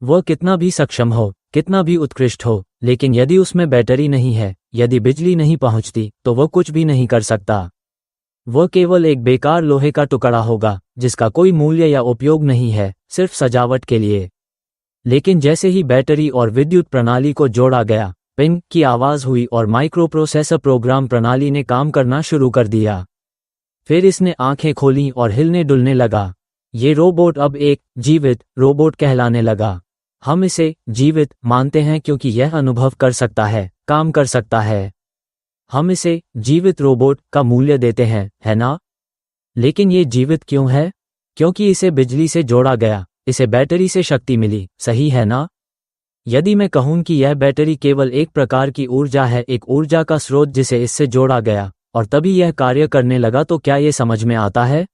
वह कितना भी सक्षम हो, कितना भी उत्कृष्ट हो, लेकिन यदि उसमें बैटरी नहीं है, यदि बिजली नहीं पहुंचती, तो वह कुछ भी नहीं कर सकता। वह केवल एक बेकार लोहे का टुकड़ा होगा, जिसका कोई मूल्य या उपयोग नहीं है, सिर्फ सजावट के लिए। लेकिन जैसे ही बैटरी और विद्युत प्रणाली को जोड़ा गया, पिंग की आवाज हुई और माइक्रोप्रोसेसर प्रोग्राम प्रणाली ने काम करना शुरू कर दिया। फिर इसने आंखें खोलीं और हिलने डुलने लगा। ये रोबोट अब एक जीवित रोबोट कहलाने लगा। हम इसे जीवित मानते हैं क्योंकि यह अनुभव कर सकता है, काम कर सकता है। हम इसे जीवित रोबोट का मूल्य देते हैं, है ना? लेकिन ये जीवित क्यों है? क्योंकि इसे बिजली से जोड़ा गया, इसे बैटरी से शक्ति मिली, सही है ना? यदि मैं कहूं कि यह बैटरी केवल एक प्रकार की ऊर्जा है, एक ऊर्जा का स्रोत जिसे इससे जोड़ा गया, और तभी यह कार्य करने लगा, तो क्या ये समझ में आता है?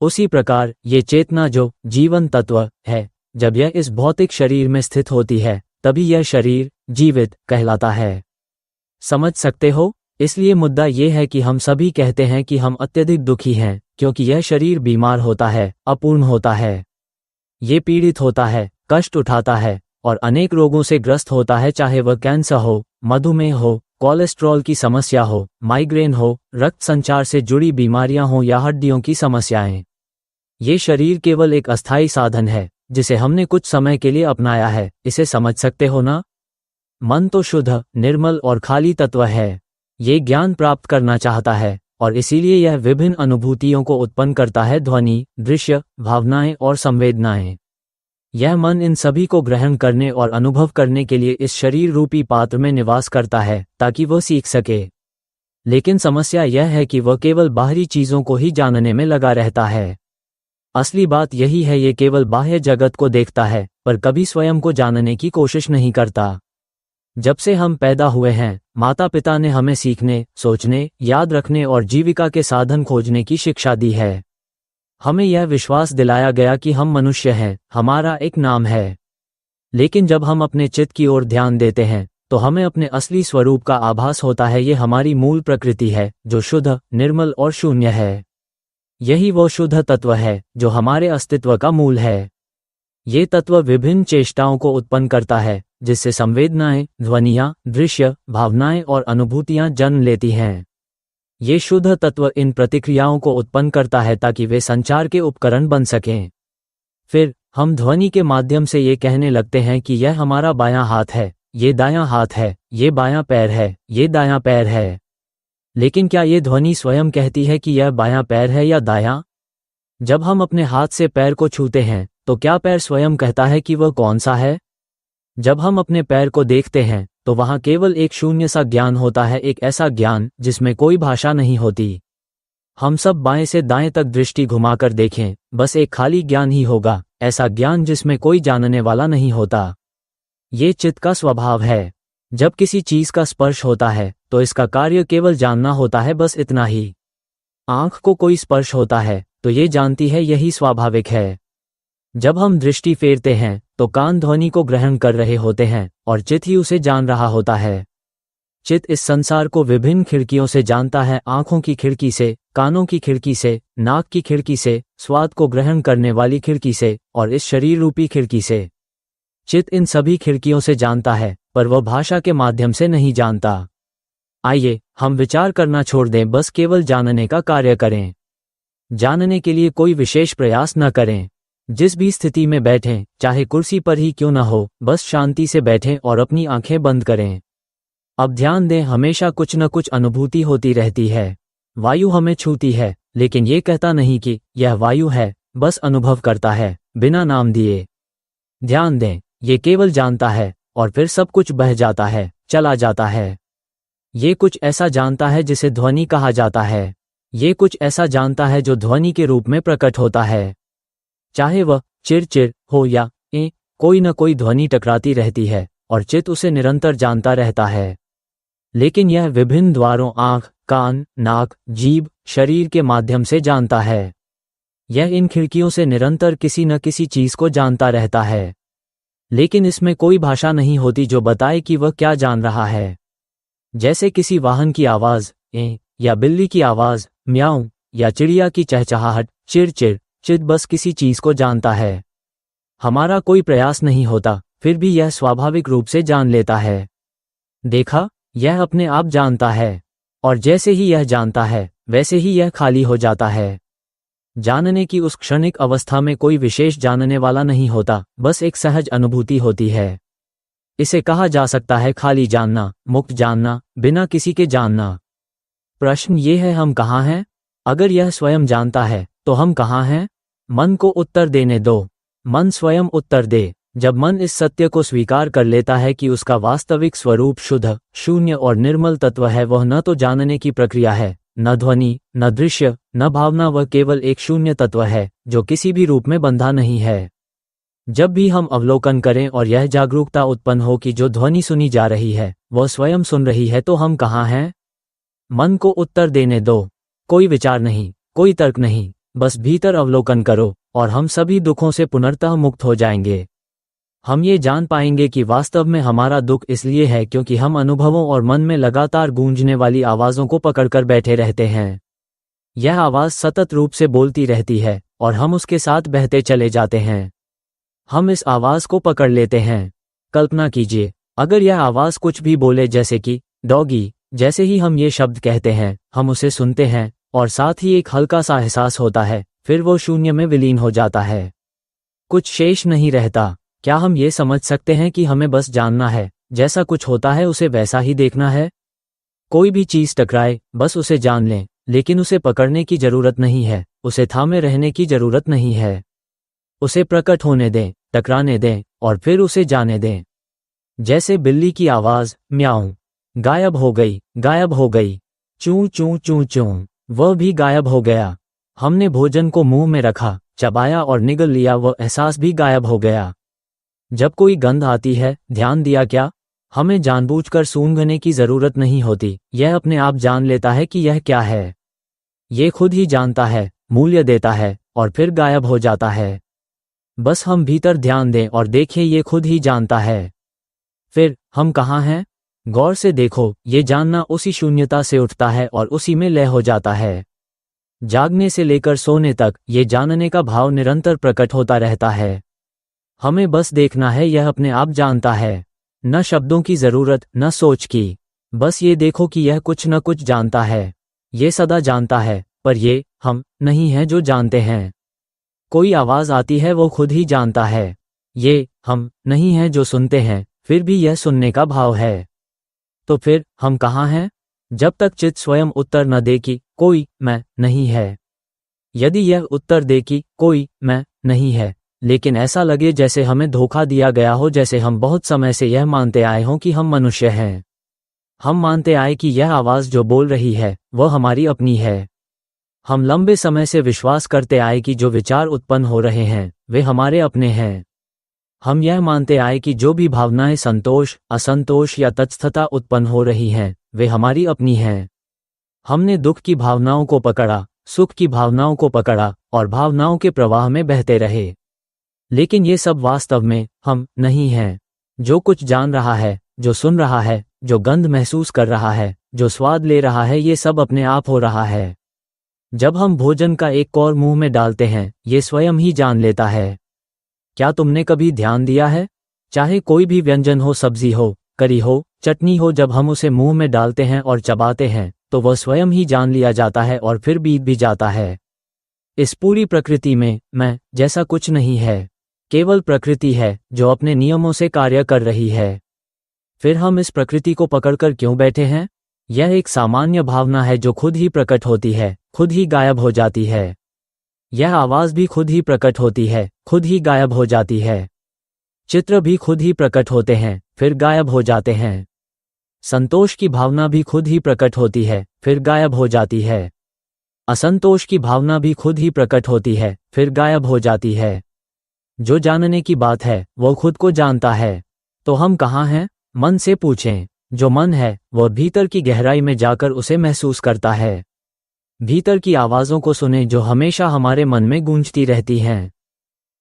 उसी प्रकार ये चेतना जो जीवन तत्व है, जब यह इस भौतिक शरीर में स्थित होती है, तभी यह शरीर जीवित कहलाता है। समझ सकते हो? इसलिए मुद्दा यह है कि हम सभी कहते हैं कि हम अत्यधिक दुखी हैं, क्योंकि यह शरीर बीमार होता है, अपूर्ण होता है। ये पीड़ित होता है, कष्ट उठाता है, और अनेक रोगों से ग्रस्त होता है, चाहे वह कैंसर हो, मधुमेह हो, कोलेस्ट्रॉल की समस्या हो, माइग्रेन हो, रक्त संचार से जुड़ी बीमारियां हो या हड्डियों की समस्याएं। ये शरीर केवल एक अस्थायी साधन है, जिसे हमने कुछ समय के लिए अपनाया है। इसे समझ सकते हो ना? मन तो शुद्ध, निर्मल और खाली तत्व है। ये ज्ञान प्राप्त करना चाहता है, और इसीलिए यह विभिन्न अनुभूतियों को उत्पन्न करता है, ध्वनि, दृश्य, भावनाएं और संवेदनाएं। यह मन इन सभी को ग्रहण करने और अनुभव करने के लिए इस शरीर रूपी पात्र में निवास करता है, ताकि वह सीख सके। लेकिन समस्या यह है कि वह केवल बाहरी चीजों को ही जानने में लगा रहता है। असली बात यही है, ये केवल बाह्य जगत को देखता है, पर कभी स्वयं को जानने की कोशिश नहीं करता। जब से हम पैदा हुए हैं, माता पिता ने हमें सीखने, सोचने, याद रखने और जीविका के साधन खोजने की शिक्षा दी है। हमें यह विश्वास दिलाया गया कि हम मनुष्य हैं, हमारा एक नाम है। लेकिन जब हम अपने चित्त की ओर ध्यान देते हैं, तो हमें अपने असली स्वरूप का आभास होता है। ये हमारी मूल प्रकृति है, जो शुद्ध, निर्मल और शून्य है। यही वो शुद्ध तत्व है जो हमारे अस्तित्व का मूल है। ये तत्व विभिन्न चेष्टाओं को उत्पन्न करता है, जिससे संवेदनाएं, ध्वनियां, दृश्य, भावनाएं और अनुभूतियां जन्म लेती हैं। ये शुद्ध तत्व इन प्रतिक्रियाओं को उत्पन्न करता है ताकि वे संचार के उपकरण बन सकें। फिर हम ध्वनि के माध्यम से ये कहने लगते हैं कि यह हमारा बायां हाथ है, ये दायां हाथ है, ये बायां पैर है, ये दायां पैर है। लेकिन क्या ये ध्वनि स्वयं कहती है कि यह बायां पैर है या दायां? जब हम अपने हाथ से पैर को छूते हैं, तो क्या पैर स्वयं कहता है कि वह कौन सा है? जब हम अपने पैर को देखते हैं, तो वहां केवल एक शून्य सा ज्ञान होता है, एक ऐसा ज्ञान जिसमें कोई भाषा नहीं होती। हम सब बाएं से दाएं तक दृष्टि घुमाकर देखें, बस एक खाली ज्ञान ही होगा, ऐसा ज्ञान जिसमें कोई जानने वाला नहीं होता। ये चित्त का स्वभाव है। जब किसी चीज का स्पर्श होता है, तो इसका कार्य केवल जानना होता है, बस इतना ही। आंख को कोई स्पर्श होता है, तो ये जानती है, यही स्वाभाविक है। जब हम दृष्टि फेरते हैं, तो कान ध्वनि को ग्रहण कर रहे होते हैं, और चित्त ही उसे जान रहा होता है। चित्त इस संसार को विभिन्न खिड़कियों से जानता है, आंखों की खिड़की से, कानों की खिड़की से, नाक की खिड़की से, स्वाद को ग्रहण करने वाली खिड़की से, और इस शरीर रूपी खिड़की से। चित्त इन सभी खिड़कियों से जानता है, पर वह भाषा के माध्यम से नहीं जानता। आइए हम विचार करना छोड़ दें, बस केवल जानने का कार्य करें। जानने के लिए कोई विशेष प्रयास न करें। जिस भी स्थिति में बैठें, चाहे कुर्सी पर ही क्यों न हो, बस शांति से बैठें और अपनी आंखें बंद करें। अब ध्यान दें, हमेशा कुछ न कुछ अनुभूति होती रहती है। वायु हमें छूती है, लेकिन ये कहता नहीं कि यह वायु है, बस अनुभव करता है, बिना नाम दिए। ध्यान दें, ये केवल जानता है, और फिर सब कुछ बह जाता है, चला जाता है। ये कुछ ऐसा जानता है जिसे ध्वनि कहा जाता है। ये कुछ ऐसा जानता है जो ध्वनि के रूप में प्रकट होता है। चाहे वह चिर हो या कोई न कोई ध्वनि टकराती रहती है और चित्त उसे निरंतर जानता रहता है। लेकिन यह विभिन्न द्वारों आंख, कान, नाक, जीभ, शरीर के माध्यम से जानता है। यह इन खिड़कियों से निरंतर किसी न किसी चीज को जानता रहता है। लेकिन इसमें कोई भाषा नहीं होती जो बताए कि वह क्या जान रहा है। जैसे किसी वाहन की आवाज या बिल्ली की आवाज म्याऊं या चिड़िया की चहचहाहट चित बस किसी चीज को जानता है। हमारा कोई प्रयास नहीं होता, फिर भी यह स्वाभाविक रूप से जान लेता है। देखा, यह अपने आप जानता है, और जैसे ही यह जानता है वैसे ही यह खाली हो जाता है। जानने की उस क्षणिक अवस्था में कोई विशेष जानने वाला नहीं होता, बस एक सहज अनुभूति होती है। इसे कहा जा सकता है खाली जानना, मुक्त जानना, बिना किसी के जानना। प्रश्न ये है, हम कहाँ हैं? अगर यह स्वयं जानता है तो हम कहाँ हैं? मन को उत्तर देने दो। मन स्वयं उत्तर दे। जब मन इस सत्य को स्वीकार कर लेता है कि उसका वास्तविक स्वरूप शुद्ध, शून्य और निर्मल तत्व है, वह न तो जानने की प्रक्रिया है, न ध्वनि, न दृश्य, न भावना, वह केवल एक शून्य तत्व है जो किसी भी रूप में बंधा नहीं है। जब भी हम अवलोकन करें और यह जागरूकता उत्पन्न हो कि जो ध्वनि सुनी जा रही है वह स्वयं सुन रही है, तो हम कहाँ हैं? मन को उत्तर देने दो। कोई विचार नहीं, कोई तर्क नहीं, बस भीतर अवलोकन करो और हम सभी दुखों से पुनर्तः मुक्त हो जाएंगे। हम ये जान पाएंगे कि वास्तव में हमारा दुख इसलिए है क्योंकि हम अनुभवों और मन में लगातार गूंजने वाली आवाज़ों को पकड़कर बैठे रहते हैं। यह आवाज़ सतत रूप से बोलती रहती है और हम उसके साथ बहते चले जाते हैं। हम इस आवाज़ को पकड़ लेते हैं। कल्पना कीजिए, अगर यह आवाज़ कुछ भी बोले, जैसे कि डॉगी, जैसे ही हम ये शब्द कहते हैं हम उसे सुनते हैं और साथ ही एक हल्का सा एहसास होता है, फिर वो शून्य में विलीन हो जाता है। कुछ शेष नहीं रहता। क्या हम ये समझ सकते हैं कि हमें बस जानना है, जैसा कुछ होता है उसे वैसा ही देखना है? कोई भी चीज़ टकराए, बस उसे जान लें, लेकिन उसे पकड़ने की जरूरत नहीं है, उसे थामे रहने की जरूरत नहीं है। उसे प्रकट होने दें, टकराने दें और फिर उसे जाने दें। जैसे बिल्ली की आवाज़ म्याऊं, गायब हो गई, गायब हो गई। चूं चूं चूं चूं, वह भी गायब हो गया। हमने भोजन को मुंह में रखा, चबाया और निगल लिया, वह एहसास भी गायब हो गया। जब कोई गंध आती है, ध्यान दिया क्या? हमें जानबूझकर सूंघने की जरूरत नहीं होती, यह अपने आप जान लेता है कि यह क्या है। ये खुद ही जानता है, मूल्य देता है और फिर गायब हो जाता है। बस हम भीतर ध्यान दें और देखें, ये खुद ही जानता है। फिर हम कहाँ हैं? गौर से देखो, ये जानना उसी शून्यता से उठता है और उसी में लय हो जाता है। जागने से लेकर सोने तक ये जानने का भाव निरंतर प्रकट होता रहता है। हमें बस देखना है, यह अपने आप जानता है। न शब्दों की जरूरत, न सोच की। बस ये देखो कि यह कुछ न कुछ जानता है। ये सदा जानता है, पर ये हम नहीं हैं जो जानते हैं। कोई आवाज़ आती है, वो खुद ही जानता है। ये हम नहीं हैं जो सुनते हैं, फिर भी यह सुनने का भाव है। तो फिर हम कहाँ हैं? जब तक चित्त स्वयं उत्तर न दे कि कोई मैं नहीं है। यदि यह उत्तर दे कि कोई मैं नहीं है, लेकिन ऐसा लगे जैसे हमें धोखा दिया गया हो, जैसे हम बहुत समय से यह मानते आए हों कि हम मनुष्य हैं। हम मानते आए कि यह आवाज़ जो बोल रही है वह हमारी अपनी है। हम लंबे समय से विश्वास करते आए कि जो विचार उत्पन्न हो रहे हैं वे हमारे अपने हैं। हम यह मानते आए कि जो भी भावनाएं संतोष, असंतोष या तटस्थता उत्पन्न हो रही हैं वे हमारी अपनी हैं। हमने दुख की भावनाओं को पकड़ा, सुख की भावनाओं को पकड़ा और भावनाओं के प्रवाह में बहते रहे। लेकिन ये सब वास्तव में हम नहीं हैं। जो कुछ जान रहा है, जो सुन रहा है, जो गंध महसूस कर रहा है, जो स्वाद ले रहा है, ये सब अपने आप हो रहा है। जब हम भोजन का एक कौर मुंह में डालते हैं, ये स्वयं ही जान लेता है। क्या तुमने कभी ध्यान दिया है? चाहे कोई भी व्यंजन हो, सब्जी हो, करी हो, चटनी हो, जब हम उसे मुंह में डालते हैं और चबाते हैं तो वह स्वयं ही जान लिया जाता है और फिर बीत भी जाता है। इस पूरी प्रकृति में मैं जैसा कुछ नहीं है, केवल प्रकृति है जो अपने नियमों से कार्य कर रही है। फिर हम इस प्रकृति को पकड़कर क्यों बैठे हैं? यह एक सामान्य भावना है जो खुद ही प्रकट होती है, खुद ही गायब हो जाती है। यह आवाज़ भी खुद ही प्रकट होती है, खुद ही गायब हो जाती है। चित्र भी खुद ही प्रकट होते हैं, फिर गायब हो जाते हैं। संतोष की भावना भी खुद ही प्रकट होती है, फिर गायब हो जाती है। असंतोष की भावना भी खुद ही प्रकट होती है, फिर गायब हो जाती है। जो जानने की बात है वो खुद को जानता है। तो हम कहाँ हैं? मन से पूछें। जो मन है वह भीतर की गहराई में जाकर उसे महसूस करता है। भीतर की आवाज़ों को सुने जो हमेशा हमारे मन में गूंजती रहती हैं।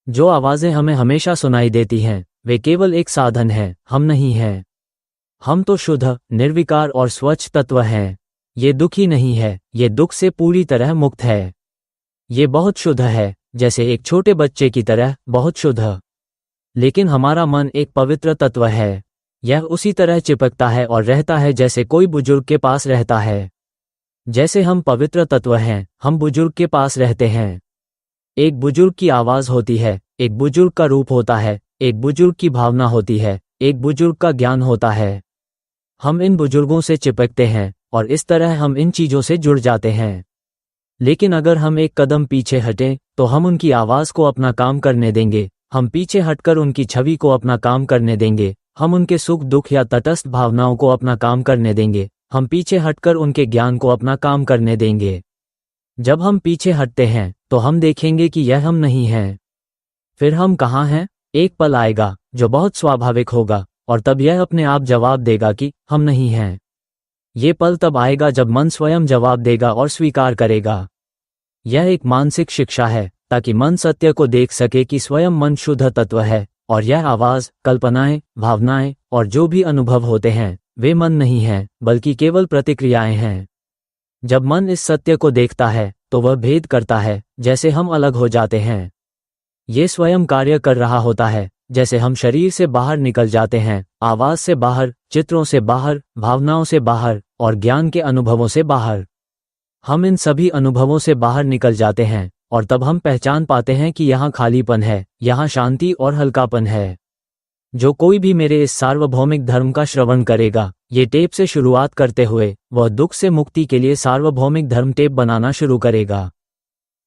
जो आवाज़ें हमें हमेशा सुनाई देती हैं वे केवल एक साधन है, हम नहीं हैं। हम तो शुद्ध, निर्विकार और स्वच्छ तत्व हैं। ये दुखी नहीं है, ये दुख से पूरी तरह मुक्त है। ये बहुत शुद्ध है, जैसे एक छोटे बच्चे की तरह बहुत शुद्ध। लेकिन हमारा मन एक पवित्र तत्व है। यह उसी तरह चिपकता है और रहता है जैसे कोई बुजुर्ग के पास रहता है। जैसे हम पवित्र तत्व हैं, हम बुजुर्ग के पास रहते हैं। एक बुजुर्ग की आवाज़ होती है, एक बुजुर्ग का रूप होता है, एक बुजुर्ग की भावना होती है, एक बुजुर्ग का ज्ञान होता है। हम इन बुजुर्गों से चिपकते हैं और इस तरह हम इन चीज़ों से जुड़ जाते हैं। लेकिन अगर हम एक कदम पीछे हटें तो हम उनकी आवाज़ को अपना काम करने देंगे। हम पीछे हटकर उनकी छवि को अपना काम करने देंगे। हम उनके सुख दुख या तटस्थ भावनाओं को अपना काम करने देंगे। हम पीछे हटकर उनके ज्ञान को अपना काम करने देंगे। जब हम पीछे हटते हैं तो हम देखेंगे कि यह हम नहीं हैं। फिर हम कहाँ हैं? एक पल आएगा जो बहुत स्वाभाविक होगा और तब यह अपने आप जवाब देगा कि हम नहीं हैं। ये पल तब आएगा जब मन स्वयं जवाब देगा और स्वीकार करेगा। यह एक मानसिक शिक्षा है ताकि मन सत्य को देख सके कि स्वयं मन शुद्ध तत्व है और यह आवाज़, कल्पनाएं, भावनाएं और जो भी अनुभव होते हैं वे मन नहीं हैं बल्कि केवल प्रतिक्रियाएं हैं। जब मन इस सत्य को देखता है तो वह भेद करता है, जैसे हम अलग हो जाते हैं। ये स्वयं कार्य कर रहा होता है, जैसे हम शरीर से बाहर निकल जाते हैं, आवाज़ से बाहर, चित्रों से बाहर, भावनाओं से बाहर और ज्ञान के अनुभवों से बाहर। हम इन सभी अनुभवों से बाहर निकल जाते हैं और तब हम पहचान पाते हैं कि यहाँ खालीपन है, यहाँ शांति और हल्कापन है। जो कोई भी मेरे इस सार्वभौमिक धर्म का श्रवण करेगा, ये टेप से शुरुआत करते हुए वह दुख से मुक्ति के लिए सार्वभौमिक धर्म टेप बनाना शुरू करेगा।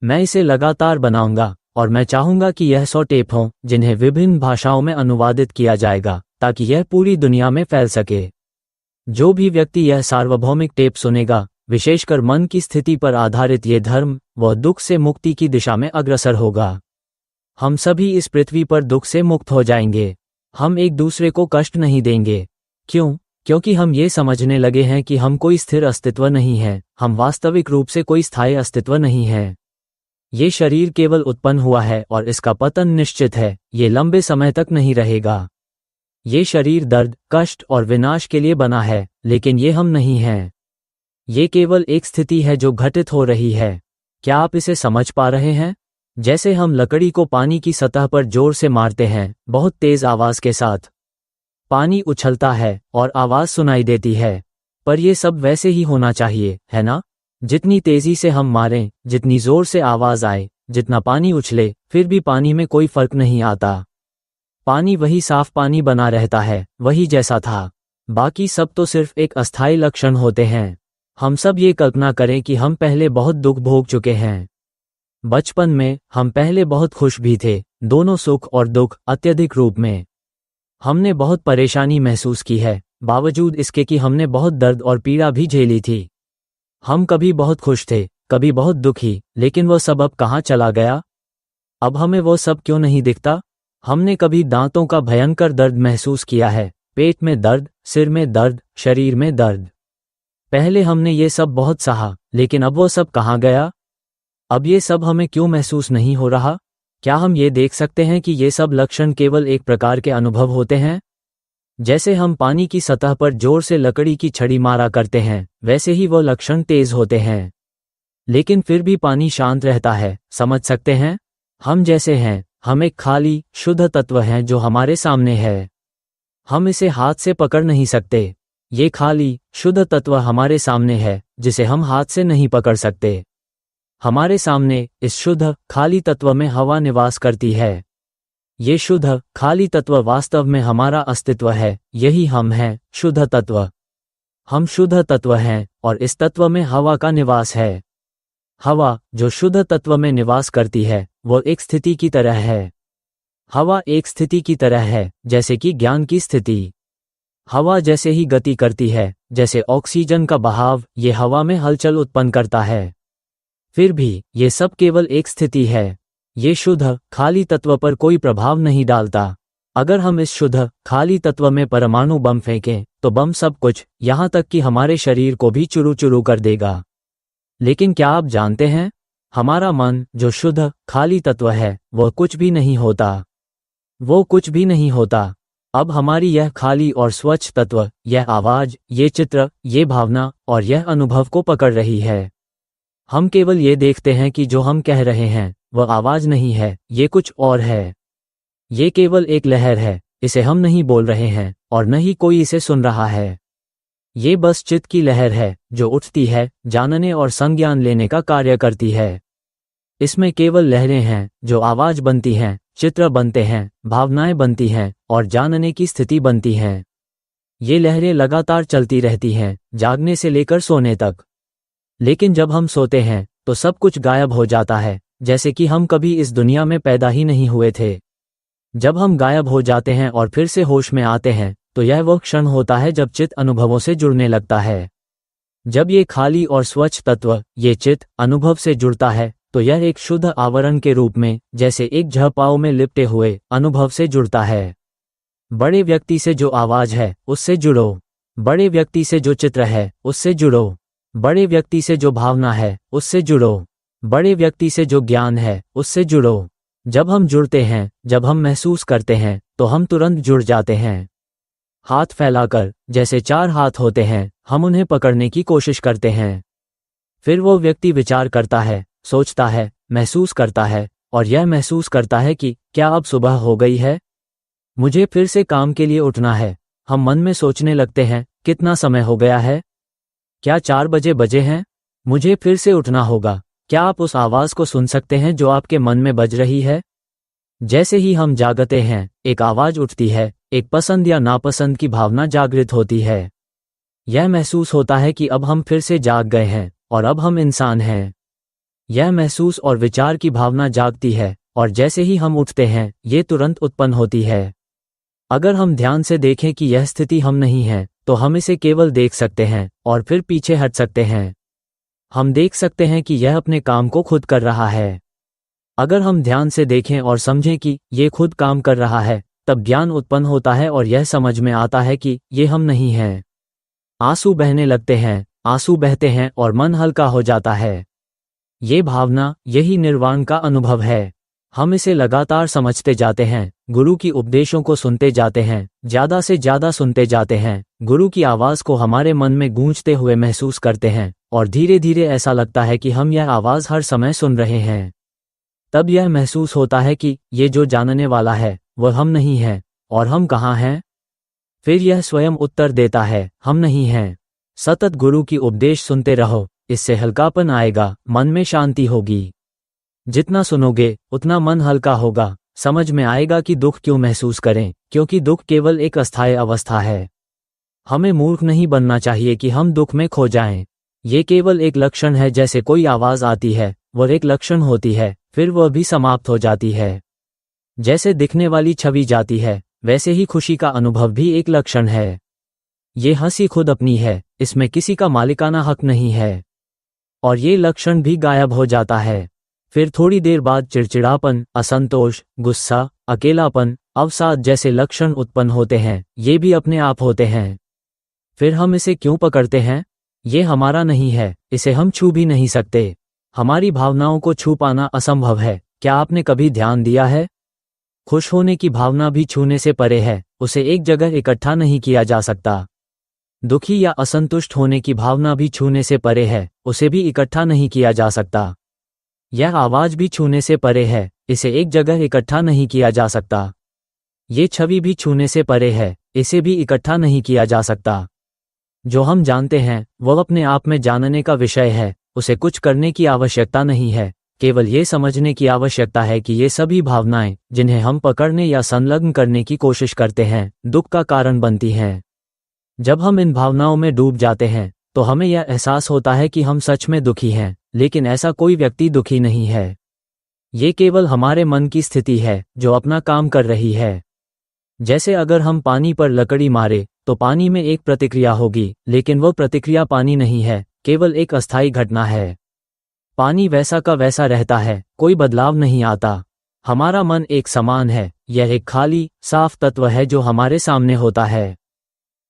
मैं इसे लगातार बनाऊंगा और मैं चाहूंगा कि यह 100 टेप हों जिन्हें विभिन्न भाषाओं में अनुवादित किया जाएगा ताकि यह पूरी दुनिया में फैल सके। जो भी व्यक्ति यह सार्वभौमिक टेप सुनेगा, विशेषकर मन की स्थिति पर आधारित ये धर्म, वह दुख से मुक्ति की दिशा में अग्रसर होगा। हम सभी इस पृथ्वी पर दुख से मुक्त हो जाएंगे। हम एक दूसरे को कष्ट नहीं देंगे। क्यों? क्योंकि हम ये समझने लगे हैं कि हम कोई स्थिर अस्तित्व नहीं है। हम वास्तविक रूप से कोई स्थायी अस्तित्व नहीं है। ये शरीर केवल उत्पन्न हुआ है और इसका पतन निश्चित है। ये लंबे समय तक नहीं रहेगा। ये शरीर दर्द, कष्ट और विनाश के लिए बना है, लेकिन ये हम नहीं हैं। ये केवल एक स्थिति है जो घटित हो रही है। क्या आप इसे समझ पा रहे हैं? जैसे हम लकड़ी को पानी की सतह पर जोर से मारते हैं, बहुत तेज आवाज के साथ। पानी उछलता है और आवाज सुनाई देती है। पर यह सब वैसे ही होना चाहिए, है ना? जितनी तेजी से हम मारें, जितनी जोर से आवाज आए, जितना पानी उछले, फिर भी पानी में कोई फर्क नहीं आता। पानी वही साफ पानी बना रहता है, वही जैसा था। बाकी सब तो सिर्फ एक अस्थायी लक्षण होते हैं। हम सब ये कल्पना करें कि हम पहले बहुत दुख भोग चुके हैं। बचपन में हम पहले बहुत खुश भी थे, दोनों सुख और दुख अत्यधिक रूप में। हमने बहुत परेशानी महसूस की है, बावजूद इसके कि हमने बहुत दर्द और पीड़ा भी झेली थी। हम कभी बहुत खुश थे, कभी बहुत दुखी, लेकिन वो सब अब कहाँ चला गया? अब हमें वो सब क्यों नहीं दिखता? हमने कभी दांतों का भयंकर दर्द महसूस किया है, पेट में दर्द, सिर में दर्द, शरीर में दर्द। पहले हमने ये सब बहुत सहा, लेकिन अब वो सब कहाँ गया? अब ये सब हमें क्यों महसूस नहीं हो रहा? क्या हम ये देख सकते हैं कि ये सब लक्षण केवल एक प्रकार के अनुभव होते हैं? जैसे हम पानी की सतह पर जोर से लकड़ी की छड़ी मारा करते हैं, वैसे ही वो लक्षण तेज होते हैं। लेकिन फिर भी पानी शांत रहता है, समझ सकते हैं? हम जैसे हैं, हम एक खाली, शुद्ध तत्व हैं जो हमारे सामने है। हम इसे हाथ से पकड़ नहीं सकते। ये खाली, शुद्ध तत्व हमारे सामने है, जिसे हम हाथ से नहीं पकड़ सकते। हमारे सामने इस शुद्ध, खाली तत्व में हवा निवास करती है। ये शुद्ध, खाली तत्व वास्तव में हमारा अस्तित्व है, यही हम हैं, शुद्ध तत्व। हम शुद्ध तत्व हैं और इस तत्व में हवा का निवास है। हवा, जो शुद्ध तत्व में निवास करती है, वो एक स्थिति की तरह है। हवा एक स्थिति की तरह है, जैसे कि ज्ञान की स्थिति। हवा जैसे ही गति करती है, जैसे ऑक्सीजन का बहाव, ये हवा में हलचल उत्पन्न करता है। फिर भी ये सब केवल एक स्थिति है। ये शुद्ध खाली तत्व पर कोई प्रभाव नहीं डालता। अगर हम इस शुद्ध खाली तत्व में परमाणु बम फेंकें तो बम सब कुछ, यहाँ तक कि हमारे शरीर को भी चुरू चुरू कर देगा। लेकिन क्या आप जानते हैं, हमारा मन जो शुद्ध खाली तत्व है वह कुछ भी नहीं होता। वो कुछ भी नहीं होता। अब हमारी यह खाली और स्वच्छ तत्व, यह आवाज, ये चित्र, ये भावना और यह अनुभव को पकड़ रही है। हम केवल ये देखते हैं कि जो हम कह रहे हैं वह आवाज नहीं है, ये कुछ और है। ये केवल एक लहर है, इसे हम नहीं बोल रहे हैं और न ही कोई इसे सुन रहा है। ये बस चित्त की लहर है जो उठती है, जानने और संज्ञान लेने का कार्य करती है। इसमें केवल लहरें हैं जो आवाज बनती हैं, चित्र बनते हैं, भावनाएं बनती हैं और जानने की स्थिति बनती हैं। ये लहरें लगातार चलती रहती हैं, जागने से लेकर सोने तक। लेकिन जब हम सोते हैं तो सब कुछ गायब हो जाता है, जैसे कि हम कभी इस दुनिया में पैदा ही नहीं हुए थे। जब हम गायब हो जाते हैं और फिर से होश में आते हैं तो यह वो क्षण होता है जब चित्त अनुभवों से जुड़ने लगता है। जब ये खाली और स्वच्छ तत्व, ये चित्त, अनुभव से जुड़ता है तो यह एक शुद्ध आवरण के रूप में, जैसे एक झपाव में लिपटे हुए अनुभव से जुड़ता है। बड़े व्यक्ति से जो आवाज है उससे जुड़ो। बड़े व्यक्ति से जो चित्र है उससे जुड़ो। बड़े व्यक्ति से जो भावना है उससे जुड़ो। बड़े व्यक्ति से जो ज्ञान है उससे जुड़ो। जब हम जुड़ते हैं, जब हम महसूस करते हैं तो हम तुरंत जुड़ जाते हैं। हाथ फैलाकर, जैसे चार हाथ होते हैं, हम उन्हें पकड़ने की कोशिश करते हैं। फिर वो व्यक्ति विचार करता है, सोचता है, महसूस करता है और यह महसूस करता है कि क्या अब सुबह हो गई है? मुझे फिर से काम के लिए उठना है। हम मन में सोचने लगते हैं, कितना समय हो गया है? क्या 4 बजे हैं? मुझे फिर से उठना होगा। क्या आप उस आवाज को सुन सकते हैं जो आपके मन में बज रही है? जैसे ही हम जागते हैं, एक आवाज उठती है, एक पसंद या नापसंद की भावना जागृत होती है। यह महसूस होता है कि अब हम फिर से जाग गए हैं और अब हम इंसान हैं। यह महसूस और विचार की भावना जागती है और जैसे ही हम उठते हैं, ये तुरंत उत्पन्न होती है। अगर हम ध्यान से देखें कि यह स्थिति हम नहीं हैं, तो हम इसे केवल देख सकते हैं और फिर पीछे हट सकते हैं। हम देख सकते हैं कि यह अपने काम को खुद कर रहा है। अगर हम ध्यान से देखें और समझें कि ये खुद काम कर रहा है, तब ज्ञान उत्पन्न होता है और यह समझ में आता है कि ये हम नहीं हैं। आंसू बहने लगते हैं, आंसू बहते हैं और मन हल्का हो जाता है। ये भावना, यही निर्वाण का अनुभव है। हम इसे लगातार समझते जाते हैं, गुरु की उपदेशों को सुनते जाते हैं, ज़्यादा से ज़्यादा सुनते जाते हैं, गुरु की आवाज़ को हमारे मन में गूंजते हुए महसूस करते हैं और धीरे धीरे ऐसा लगता है कि हम यह आवाज़ हर समय सुन रहे हैं। तब यह महसूस होता है कि ये जो जानने वाला है वह हम नहीं हैं और हम कहाँ हैं? फिर यह स्वयं उत्तर देता है, हम नहीं हैं। सतत गुरु की उपदेश सुनते रहो, इससे हल्कापन आएगा, मन में शांति होगी। जितना सुनोगे उतना मन हल्का होगा, समझ में आएगा कि दुख क्यों महसूस करें, क्योंकि दुख केवल एक अस्थायी अवस्था है। हमें मूर्ख नहीं बनना चाहिए कि हम दुख में खो जाएं। ये केवल एक लक्षण है, जैसे कोई आवाज़ आती है, वह एक लक्षण होती है, फिर वह भी समाप्त हो जाती है। जैसे दिखने वाली छवि जाती है, वैसे ही खुशी का अनुभव भी एक लक्षण है। ये हंसी खुद अपनी है, इसमें किसी का मालिकाना हक नहीं है। और ये लक्षण भी गायब हो जाता है। फिर थोड़ी देर बाद चिड़चिड़ापन, असंतोष, गुस्सा, अकेलापन, अवसाद जैसे लक्षण उत्पन्न होते हैं, ये भी अपने आप होते हैं। फिर हम इसे क्यों पकड़ते हैं? ये हमारा नहीं है, इसे हम छू भी नहीं सकते। हमारी भावनाओं को छू पाना असंभव है। क्या आपने कभी ध्यान दिया है? खुश होने की भावना भी छूने से परे है, उसे एक जगह इकट्ठा नहीं किया जा सकता। दुखी या असंतुष्ट होने की भावना भी छूने से परे है, उसे भी इकट्ठा नहीं किया जा सकता। यह आवाज भी छूने से परे है, इसे एक जगह इकट्ठा नहीं किया जा सकता। ये छवि भी छूने से परे है, इसे भी इकट्ठा नहीं किया जा सकता। जो हम जानते हैं वह अपने आप में जानने का विषय है, उसे कुछ करने की आवश्यकता नहीं है, केवल ये समझने की आवश्यकता है कि ये सभी भावनाएं, जिन्हें हम पकड़ने या संलग्न करने की कोशिश करते हैं, दुख का कारण बनती हैं। जब हम इन भावनाओं में डूब जाते हैं तो हमें यह एहसास होता है कि हम सच में दुखी हैं, लेकिन ऐसा कोई व्यक्ति दुखी नहीं है। ये केवल हमारे मन की स्थिति है जो अपना काम कर रही है। जैसे अगर हम पानी पर लकड़ी मारे तो पानी में एक प्रतिक्रिया होगी, लेकिन वह प्रतिक्रिया पानी नहीं है, केवल एक अस्थायी घटना है। पानी वैसा का वैसा रहता है, कोई बदलाव नहीं आता। हमारा मन एक समान है, यह एक खाली, साफ तत्व है जो हमारे सामने होता है।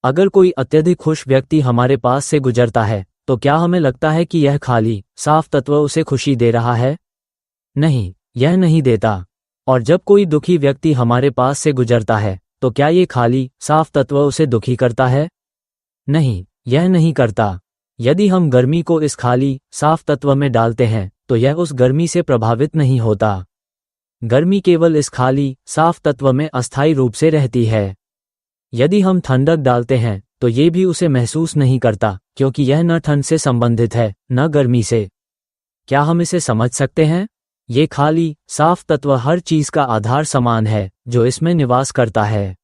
अगर कोई अत्यधिक खुश व्यक्ति हमारे पास से गुजरता है, तो क्या हमें लगता है कि यह खाली, साफ तत्व उसे खुशी दे रहा है? नहीं, यह नहीं देता। और जब कोई दुखी व्यक्ति हमारे पास से गुजरता है, तो क्या ये खाली, साफ तत्व उसे दुखी करता है? नहीं, यह नहीं करता। यदि हम गर्मी को इस खाली, साफ तत्व में डालते हैं, तो यह उस गर्मी से प्रभावित नहीं होता। गर्मी केवल इस खाली, साफ तत्व में अस्थायी रूप से रहती है। यदि हम ठंडक डालते हैं, तो ये भी उसे महसूस नहीं करता, क्योंकि यह न ठंड से संबंधित है, न गर्मी से। क्या हम इसे समझ सकते हैं? ये खाली, साफ तत्व हर चीज का आधार समान है, जो इसमें निवास करता है।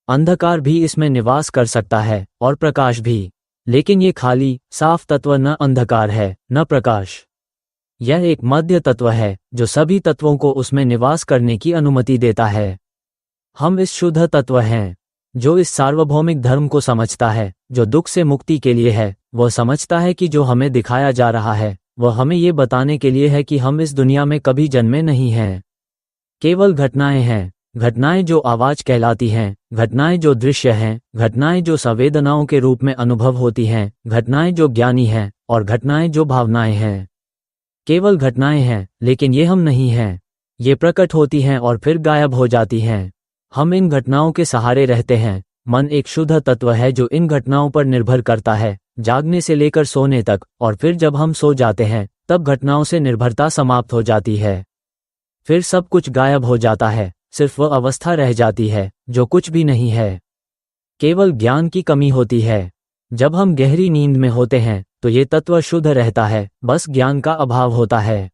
अंधकार भी इसमें निवास कर सकता है, और प्रकाश भी। लेकिन ये खाली, साफ तत्व न अंधकार है, न प्रकाश। यह एक मध्य तत्व है, जो सभी तत्वों को उसमें निवास करने की अनुमति देता है। हम इस शुद्ध तत्व हैं, जो इस सार्वभौमिक धर्म को समझता है, जो दुख से मुक्ति के लिए है। वह समझता है कि जो हमें दिखाया जा रहा है, वह हमें ये बताने के लिए है कि हम इस दुनिया में कभी जन्मे नहीं हैं। केवल घटनाएं हैं, घटनाएं जो आवाज कहलाती हैं, घटनाएं जो दृश्य हैं, घटनाएं जो संवेदनाओं के रूप में अनुभव होती हैं, घटनाएं जो ज्ञानी हैं, और घटनाएं जो भावनाएं हैं। केवल घटनाएं हैं, लेकिन ये हम नहीं हैं। ये प्रकट होती हैं और फिर गायब हो जाती हैं। हम इन घटनाओं के सहारे रहते हैं। मन एक शुद्ध तत्व है जो इन घटनाओं पर निर्भर करता है, जागने से लेकर सोने तक, और फिर जब हम सो जाते हैं, तब घटनाओं से निर्भरता समाप्त हो जाती है। फिर सब कुछ गायब हो जाता है, सिर्फ वह अवस्था रह जाती है, जो कुछ भी नहीं है। केवल ज्ञान की कमी होती है। जब हम गहरी नींद में होते हैं, तो ये तत्व शुद्ध रहता है, बस ज्ञान का अभाव होता है।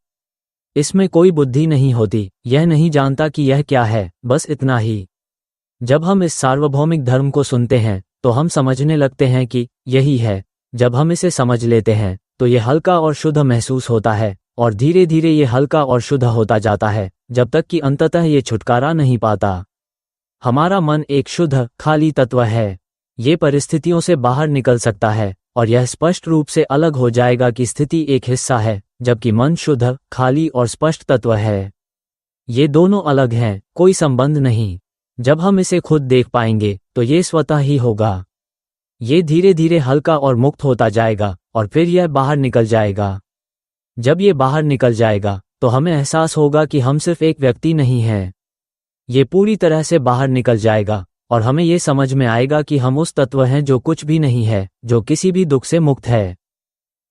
इसमें कोई बुद्धि नहीं होती, यह नहीं जानता कि यह क्या है, बस इतना ही। जब हम इस सार्वभौमिक धर्म को सुनते हैं, तो हम समझने लगते हैं कि यही है। जब हम इसे समझ लेते हैं, तो ये हल्का और शुद्ध महसूस होता है, और धीरे धीरे ये हल्का और शुद्ध होता जाता है, जब तक कि अंततः ये छुटकारा नहीं पाता। हमारा मन एक शुद्ध, खाली तत्व है। ये परिस्थितियों से बाहर निकल सकता है, और यह स्पष्ट रूप से अलग हो जाएगा कि स्थिति एक हिस्सा है, जबकि मन शुद्ध, खाली और स्पष्ट तत्व है। ये दोनों अलग हैं, कोई संबंध नहीं। जब हम इसे खुद देख पाएंगे, तो ये स्वतः ही होगा। ये धीरे धीरे हल्का और मुक्त होता जाएगा, और फिर यह बाहर निकल जाएगा। जब ये बाहर निकल जाएगा, तो हमें एहसास होगा कि हम सिर्फ एक व्यक्ति नहीं हैं। ये पूरी तरह से बाहर निकल जाएगा, और हमें ये समझ में आएगा कि हम उस तत्व हैं जो कुछ भी नहीं है, जो किसी भी दुख से मुक्त है।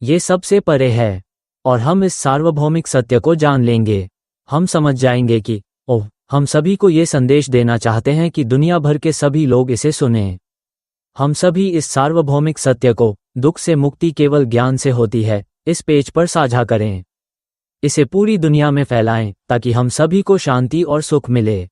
ये सबसे परे है, और हम इस सार्वभौमिक सत्य को जान लेंगे। हम समझ जाएंगे कि ओह, हम सभी को ये संदेश देना चाहते हैं कि दुनिया भर के सभी लोग इसे सुनें। हम सभी इस सार्वभौमिक सत्य को, दुख से मुक्ति केवल ज्ञान से होती है, इस पेज पर साझा करें। इसे पूरी दुनिया में फैलाएं, ताकि हम सभी को शांति और सुख मिले।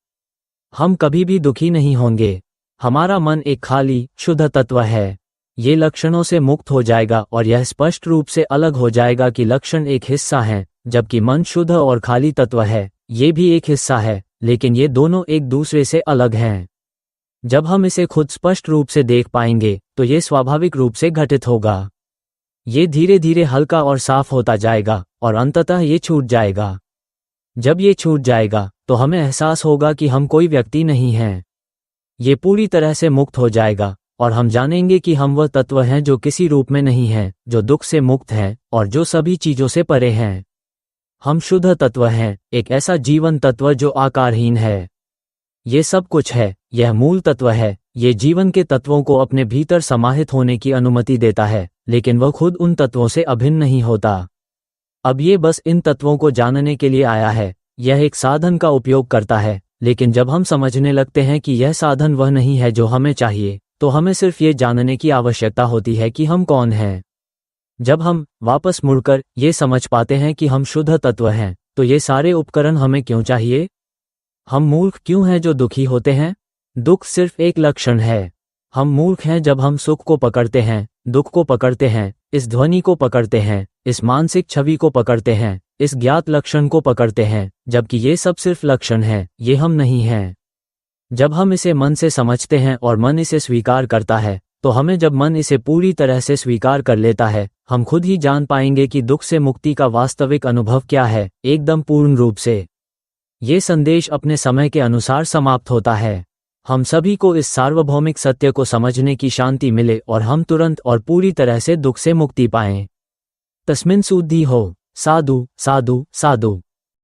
हम कभी भी दुखी नहीं होंगे। हमारा मन एक खाली, शुद्ध तत्व है। ये लक्षणों से मुक्त हो जाएगा, और यह स्पष्ट रूप से अलग हो जाएगा कि लक्षण एक हिस्सा हैं, जबकि मन शुद्ध और खाली तत्व है, ये भी एक हिस्सा है, लेकिन ये दोनों एक दूसरे से अलग हैं। जब हम इसे खुद स्पष्ट रूप से देख पाएंगे, तो ये स्वाभाविक रूप से घटित होगा। ये धीरे धीरे हल्का और साफ होता जाएगा, और अंततः ये छूट जाएगा। जब ये छूट जाएगा, तो हमें एहसास होगा कि हम कोई व्यक्ति नहीं हैं। ये पूरी तरह से मुक्त हो जाएगा, और हम जानेंगे कि हम वह तत्व हैं जो किसी रूप में नहीं हैं, जो दुख से मुक्त हैं, और जो सभी चीजों से परे हैं। हम शुद्ध तत्व हैं, एक ऐसा जीवन तत्व जो आकारहीन है। ये सब कुछ है, यह मूल तत्व है। ये जीवन के तत्वों को अपने भीतर समाहित होने की अनुमति देता है, लेकिन वह खुद उन तत्वों से अभिन्न नहीं होता। अब ये बस इन तत्वों को जानने के लिए आया है। यह एक साधन का उपयोग करता है, लेकिन जब हम समझने लगते हैं कि यह साधन वह नहीं है जो हमें चाहिए, तो हमें सिर्फ ये जानने की आवश्यकता होती है कि हम कौन हैं। जब हम वापस मुड़कर ये समझ पाते हैं कि हम शुद्ध तत्व हैं, तो ये सारे उपकरण हमें क्यों चाहिए? हम मूर्ख क्यों हैं जो दुखी होते हैं? दुख सिर्फ एक लक्षण है। हम मूर्ख हैं जब हम सुख को पकड़ते हैं, दुख को पकड़ते हैं, इस ध्वनि को पकड़ते हैं, इस मानसिक छवि को पकड़ते हैं, इस ज्ञात लक्षण को पकड़ते हैं, जबकि ये सब सिर्फ लक्षण हैं, ये हम नहीं हैं। जब हम इसे मन से समझते हैं और मन इसे स्वीकार करता है, तो हमें जब मन इसे पूरी तरह से स्वीकार कर लेता है, हम खुद ही जान पाएंगे कि दुख से मुक्ति का वास्तविक अनुभव क्या है, एकदम पूर्ण रूप से। ये संदेश अपने समय के अनुसार समाप्त होता है। हम सभी को इस सार्वभौमिक सत्य को समझने की शांति मिले और हम तुरंत और पूरी तरह से दुख से मुक्ति पाएं। तस्मिन् शुद्धि हो। साधु साधु साधु।